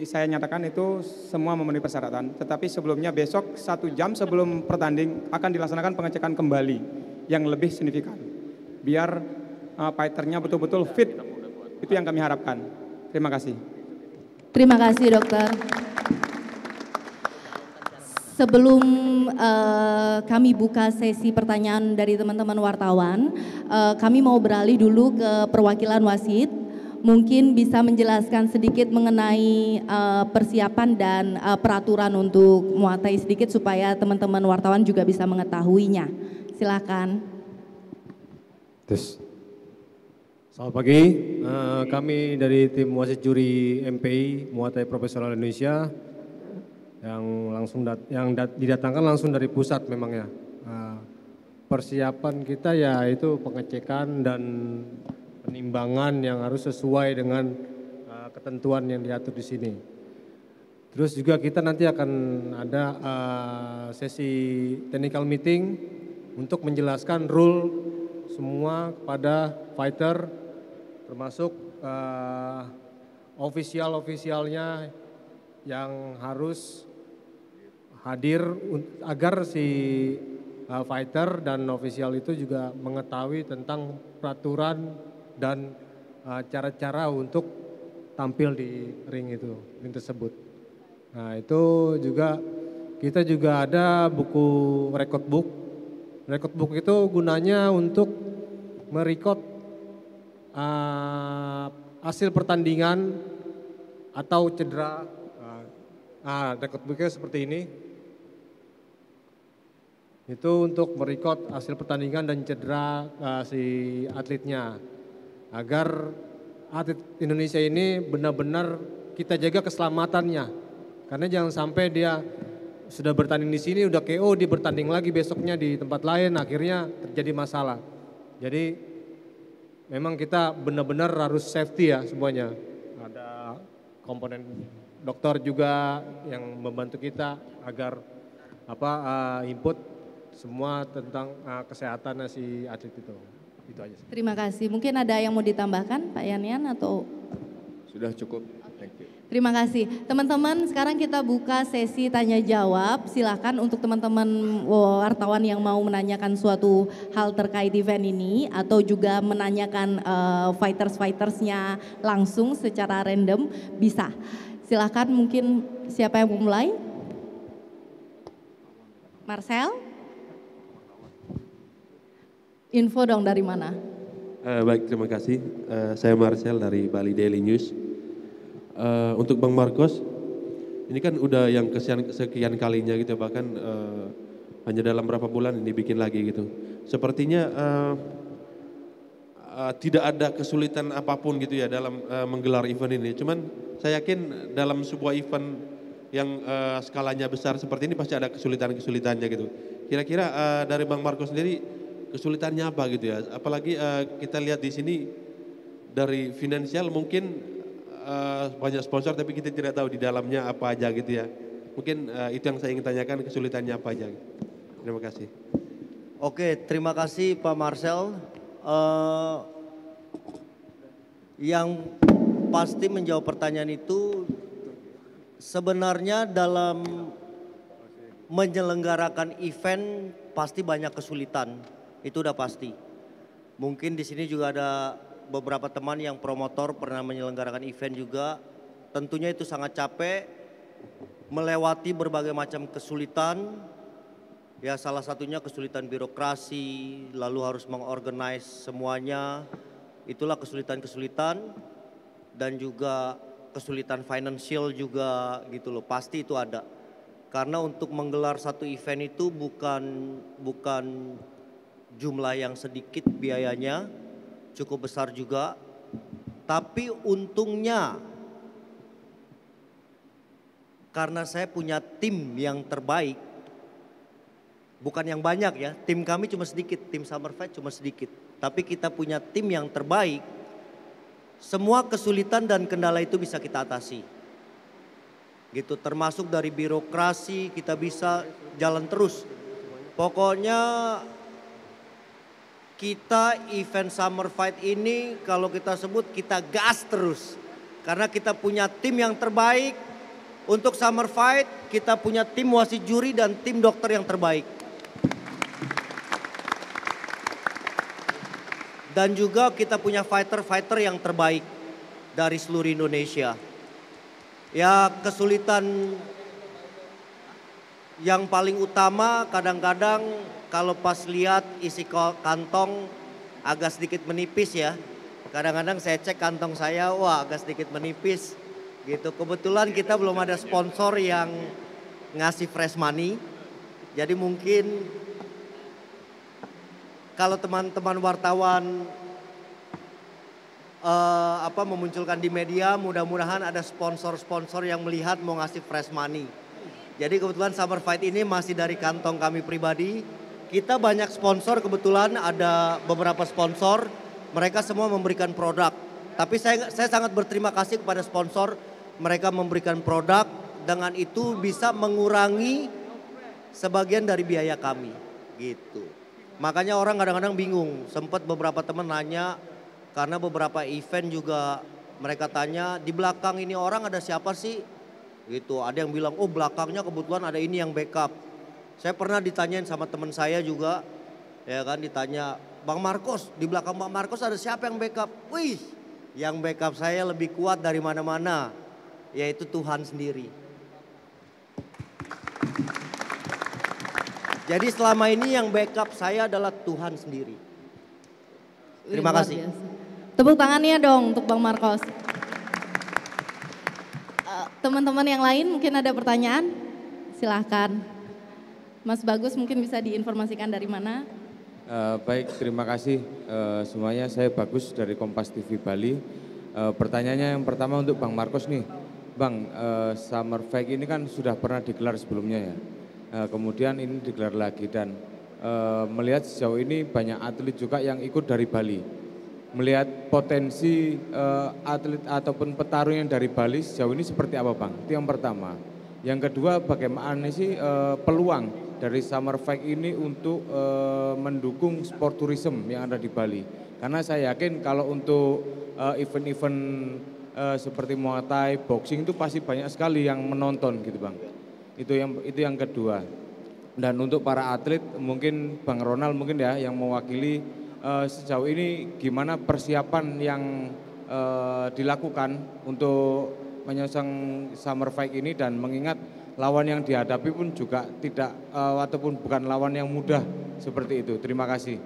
Saya nyatakan itu semua memenuhi persyaratan. Tetapi sebelumnya besok 1 jam sebelum pertanding akan dilaksanakan pengecekan kembali yang lebih signifikan. Biar fighternya betul-betul fit. Itu yang kami harapkan. Terima kasih. Terima kasih dokter. Sebelum kami buka sesi pertanyaan dari teman-teman wartawan, kami mau beralih dulu ke perwakilan wasit. Mungkin bisa menjelaskan sedikit mengenai persiapan dan peraturan untuk Muay Thai sedikit supaya teman-teman wartawan juga bisa mengetahuinya. Silakan. Selamat pagi, kami dari tim wasit juri MPI Muay Thai Profesional Indonesia yang didatangkan langsung dari pusat memang ya. persiapan kita ya itu pengecekan dan penimbangan yang harus sesuai dengan ketentuan yang diatur di sini. Terus juga kita nanti akan ada sesi technical meeting untuk menjelaskan rule semua kepada fighter, termasuk ofisialnya yang harus hadir agar si fighter dan ofisial itu juga mengetahui tentang peraturan dan cara-cara untuk tampil di ring tersebut. Nah itu juga kita juga ada buku record book. Record book itu gunanya untuk merecord hasil pertandingan atau cedera. Record booknya seperti ini. Itu untuk merecord hasil pertandingan dan cedera si atletnya. Agar atlet Indonesia ini benar-benar kita jaga keselamatannya. Karena jangan sampai dia sudah bertanding di sini, udah KO, dia bertanding lagi besoknya di tempat lain, akhirnya terjadi masalah. Jadi memang kita benar-benar harus safety ya semuanya. Ada komponen dokter juga yang membantu kita agar input semua tentang kesehatan si atlet itu. Itu aja sih. Terima kasih. Mungkin ada yang mau ditambahkan Pak Yan atau? Sudah cukup. Thank you. Terima kasih. Teman-teman sekarang kita buka sesi tanya jawab. Silakan untuk teman-teman wartawan yang mau menanyakan suatu hal terkait event ini atau juga menanyakan fighters-fightersnya langsung secara random bisa. Silakan mungkin siapa yang mau mulai? Marcel? Info dong dari mana? Baik, terima kasih. Saya Marcel dari Bali Daily News. Untuk Bang Marcos, ini kan udah yang sekian kalinya gitu, bahkan hanya dalam berapa bulan ini bikin lagi gitu. Sepertinya tidak ada kesulitan apapun gitu ya dalam menggelar event ini. Cuman saya yakin dalam sebuah event yang skalanya besar seperti ini pasti ada kesulitan-kesulitannya gitu. Kira-kira dari Bang Marcos sendiri kesulitannya apa gitu ya? Apalagi kita lihat di sini dari finansial mungkin banyak sponsor tapi kita tidak tahu di dalamnya apa aja gitu ya. Mungkin itu yang saya ingin tanyakan, kesulitannya apa aja. Terima kasih. Oke, terima kasih Pak Marcel. Yang pasti menjawab pertanyaan itu sebenarnya dalam menyelenggarakan event pasti banyak kesulitan. Itu udah pasti. Mungkin di sini juga ada beberapa teman yang promotor pernah menyelenggarakan event juga. Tentunya itu sangat capek, melewati berbagai macam kesulitan. Ya salah satunya kesulitan birokrasi, lalu harus mengorganize semuanya. Itulah kesulitan-kesulitan dan juga kesulitan finansial juga gitu loh. Pasti itu ada. Karena untuk menggelar satu event itu bukan jumlah yang sedikit biayanya, cukup besar juga. Tapi untungnya karena saya punya tim yang terbaik, bukan yang banyak ya, tim kami cuma sedikit, tim Summer Fight cuma sedikit. Tapi kita punya tim yang terbaik, semua kesulitan dan kendala itu bisa kita atasi. Gitu, termasuk dari birokrasi kita bisa jalan terus. Pokoknya kita event Summer Fight ini kalau kita sebut kita gas terus. Karena kita punya tim yang terbaik. Untuk Summer Fight kita punya tim wasit juri dan tim dokter yang terbaik. Dan juga kita punya fighter-fighter yang terbaik dari seluruh Indonesia. Ya kesulitan yang paling utama kadang-kadang kalau pas lihat isi kantong agak sedikit menipis ya. Kadang-kadang saya cek kantong saya, wah agak sedikit menipis gitu. Kebetulan kita belum ada sponsor yang ngasih fresh money. Jadi mungkin kalau teman-teman wartawan memunculkan di media, mudah-mudahan ada sponsor-sponsor yang melihat mau ngasih fresh money. Jadi kebetulan Summer Fight ini masih dari kantong kami pribadi. kita banyak sponsor, kebetulan ada beberapa sponsor, mereka semua memberikan produk. Tapi saya sangat berterima kasih kepada sponsor, mereka memberikan produk, dengan itu bisa mengurangi sebagian dari biaya kami, gitu. Makanya orang kadang-kadang bingung, sempat beberapa teman nanya, karena beberapa event juga mereka tanya, di belakang ini orang ada siapa sih? Gitu, ada yang bilang, oh belakangnya kebetulan ada ini yang backup. Saya pernah ditanyain sama teman saya juga, ya kan, ditanya, Bang Marcos, di belakang Bang Marcos ada siapa yang backup? Wih, yang backup saya lebih kuat dari mana-mana, yaitu Tuhan sendiri. Jadi selama ini yang backup saya adalah Tuhan sendiri. Terima kasih. Tepuk tangannya dong untuk Bang Marcos. Teman-teman yang lain mungkin ada pertanyaan? Silahkan. Mas Bagus mungkin bisa diinformasikan dari mana? Baik, terima kasih semuanya. Saya Bagus dari Kompas TV Bali. Pertanyaannya yang pertama untuk Bang Marcos nih. Bang, Summer Fight ini kan sudah pernah digelar sebelumnya ya. Kemudian ini digelar lagi dan melihat sejauh ini banyak atlet juga yang ikut dari Bali. Melihat potensi atlet ataupun petarung yang dari Bali sejauh ini seperti apa Bang? Itu yang pertama. Yang kedua, bagaimana sih peluang dari Summer Fight ini untuk mendukung sport tourism yang ada di Bali? Karena saya yakin kalau untuk event-event seperti Muay Thai, boxing itu pasti banyak sekali yang menonton gitu Bang. Itu yang kedua. Dan untuk para atlet mungkin Bang Ronald mungkin ya yang mewakili sejauh ini gimana persiapan yang dilakukan untuk menyongsong Summer Fight ini dan mengingat lawan yang dihadapi pun juga tidak ataupun bukan lawan yang mudah seperti itu. Terima kasih.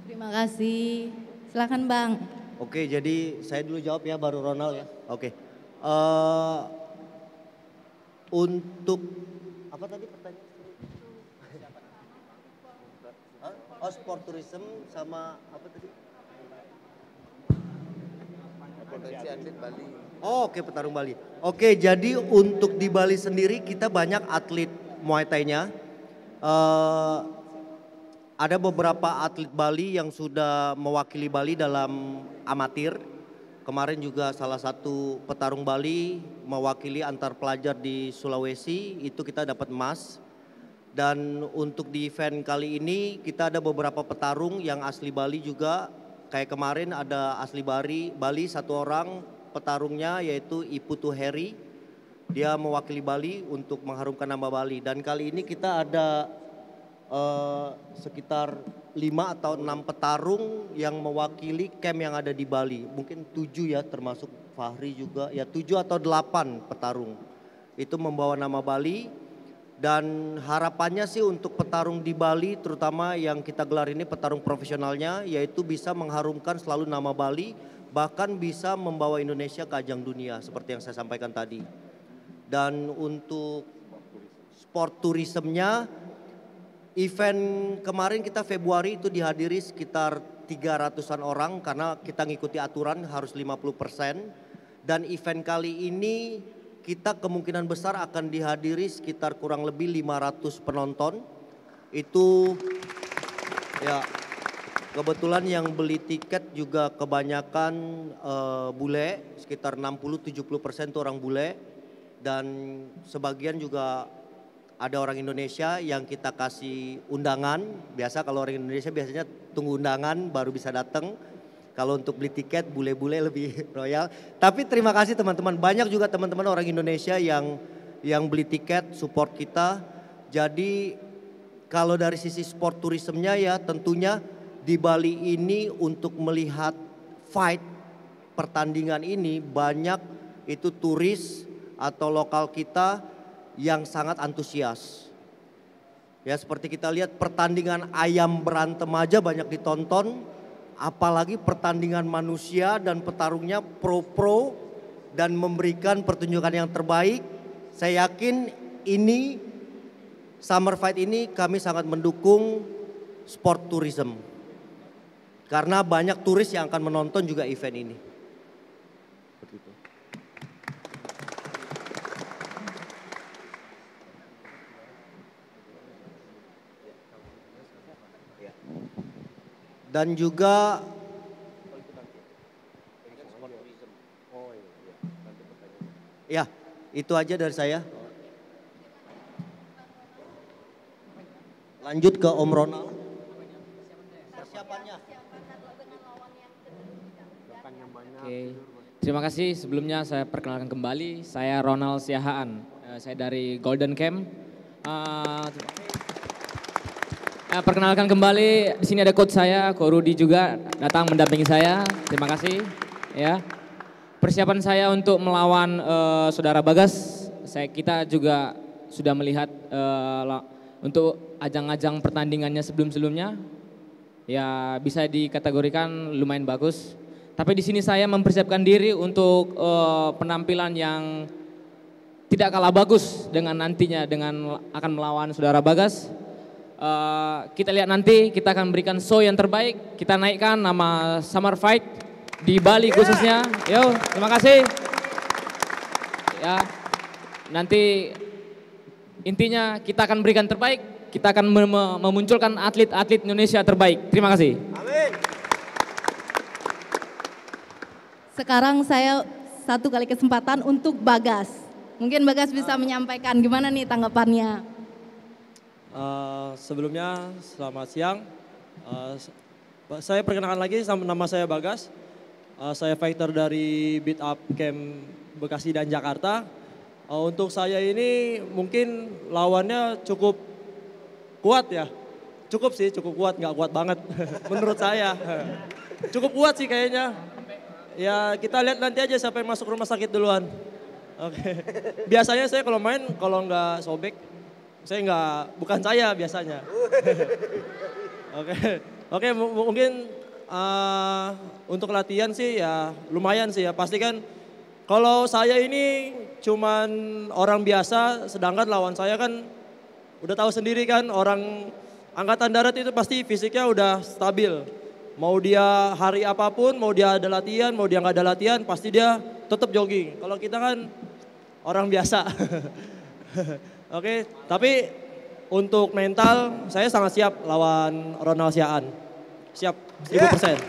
Terima kasih. Silakan Bang. Oke, jadi saya dulu jawab ya, baru Ronald ya. Oke. Untuk apa tadi pertanyaan? Oh, sport tourism sama apa tadi? Potensi atlet Bali. Oh, oke, petarung Bali. Oke, jadi untuk di Bali sendiri kita banyak atlet Muay Thai-nya. Ada beberapa atlet Bali yang sudah mewakili Bali dalam amatir. Kemarin juga salah satu petarung Bali mewakili antar pelajar di Sulawesi, itu kita dapat emas. Dan untuk di event kali ini kita ada beberapa petarung yang asli Bali juga. Kayak kemarin ada asli Bali satu orang petarungnya yaitu Iputu Heri. Dia mewakili Bali untuk mengharumkan nama Bali. Dan kali ini kita ada sekitar 5 atau 6 petarung yang mewakili camp yang ada di Bali. Mungkin 7 ya termasuk Fahri juga. Ya 7 atau 8 petarung. Itu membawa nama Bali. Dan harapannya sih untuk petarung di Bali terutama yang kita gelar ini petarung profesionalnya yaitu bisa mengharumkan selalu nama Bali bahkan bisa membawa Indonesia ke ajang dunia seperti yang saya sampaikan tadi. Dan untuk sport tourismnya event kemarin kita Februari itu dihadiri sekitar 300-an orang karena kita ngikuti aturan harus 50%. Dan event kali ini kita kemungkinan besar akan dihadiri sekitar kurang lebih 500 penonton. Itu ya kebetulan yang beli tiket juga kebanyakan bule, sekitar 60-70% itu orang bule. Dan sebagian juga ada orang Indonesia yang kita kasih undangan. Biasa kalau orang Indonesia biasanya tunggu undangan baru bisa datang. Kalau untuk beli tiket bule-bule lebih royal. Tapi terima kasih teman-teman. Banyak juga teman-teman orang Indonesia yang beli tiket support kita. Jadi kalau dari sisi sport tourismnya ya tentunya di Bali ini untuk melihat fight pertandingan ini banyak itu turis atau lokal kita yang sangat antusias. Ya seperti kita lihat pertandingan ayam berantem aja banyak ditonton. Apalagi pertandingan manusia dan petarungnya pro-pro dan memberikan pertunjukan yang terbaik. Saya yakin ini Summer Fight ini kami sangat mendukung sport tourism. Karena banyak turis yang akan menonton juga event ini. Dan juga ya, itu aja dari saya. Lanjut ke Om Ronald. Persiapannya. Oke, terima kasih. Sebelumnya saya perkenalkan kembali, saya Ronald Siahaan. Saya dari Golden Camp. Perkenalkan kembali, di sini ada coach saya, Ko Rudi juga datang mendampingi saya. Terima kasih. Ya, persiapan saya untuk melawan saudara Bagas, kita juga sudah melihat untuk ajang-ajang pertandingannya sebelum-sebelumnya, ya bisa dikategorikan lumayan bagus. Tapi di sini saya mempersiapkan diri untuk penampilan yang tidak kalah bagus dengan nantinya dengan akan melawan saudara Bagas. Kita lihat nanti, kita akan berikan show yang terbaik. Kita naikkan nama Summer Fight di Bali khususnya. Yo, terima kasih. Ya, nanti intinya kita akan berikan terbaik. Kita akan memunculkan atlet-atlet Indonesia terbaik. Terima kasih. Amin. Sekarang saya satu kali kesempatan untuk Bagas. Mungkin Bagas bisa menyampaikan gimana nih tanggapannya. Sebelumnya selamat siang. Saya perkenalkan lagi, nama saya Bagas. Saya fighter dari Beat Up Camp Bekasi dan Jakarta. Untuk saya ini mungkin lawannya cukup kuat ya. Cukup sih, cukup kuat, nggak kuat banget menurut saya. Cukup kuat sih kayaknya. Ya kita lihat nanti aja siapa yang masuk rumah sakit duluan. Oke. Biasanya saya kalau main, kalau nggak sobek, saya nggak, bukan saya biasanya. Oke, mungkin untuk latihan sih ya lumayan sih ya. Pasti kan kalau saya ini cuman orang biasa, sedangkan lawan saya kan udah tahu sendiri kan, orang angkatan darat itu pasti fisiknya udah stabil. Mau dia hari apapun, mau dia ada latihan, mau dia nggak ada latihan, pasti dia tetap jogging. Kalau kita kan orang biasa. Oke, tapi untuk mental saya sangat siap lawan Ronald Siahaan. Siap, 1000%.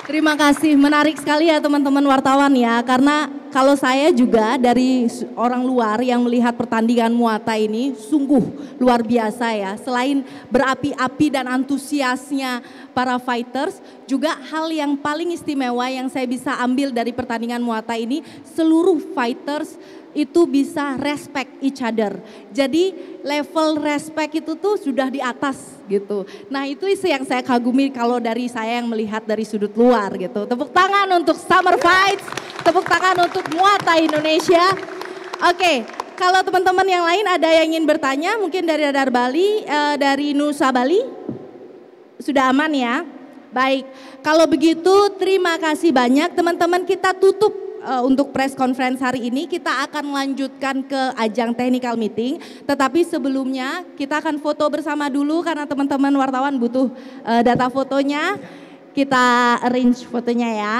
Terima kasih, menarik sekali ya teman-teman wartawan ya. Karena kalau saya juga dari orang luar yang melihat pertandingan Muay Thai ini sungguh luar biasa ya. Selain berapi-api dan antusiasnya para fighters, juga hal yang paling istimewa yang saya bisa ambil dari pertandingan Muay Thai ini, seluruh fighters itu bisa respect each other. Jadi level respect itu tuh sudah di atas gitu. Nah itu yang saya kagumi kalau dari saya yang melihat dari sudut luar gitu. Tepuk tangan untuk Summer Fights, tepuk tangan untuk Muay Thai Indonesia. Oke, kalau teman-teman yang lain ada yang ingin bertanya mungkin dari Radar Bali, dari Nusa Bali. Sudah aman ya? Baik, kalau begitu terima kasih banyak teman-teman, kita tutup untuk press conference hari ini. Kita akan lanjutkan ke ajang technical meeting, tetapi sebelumnya kita akan foto bersama dulu karena teman-teman wartawan butuh data fotonya. Kita arrange fotonya ya.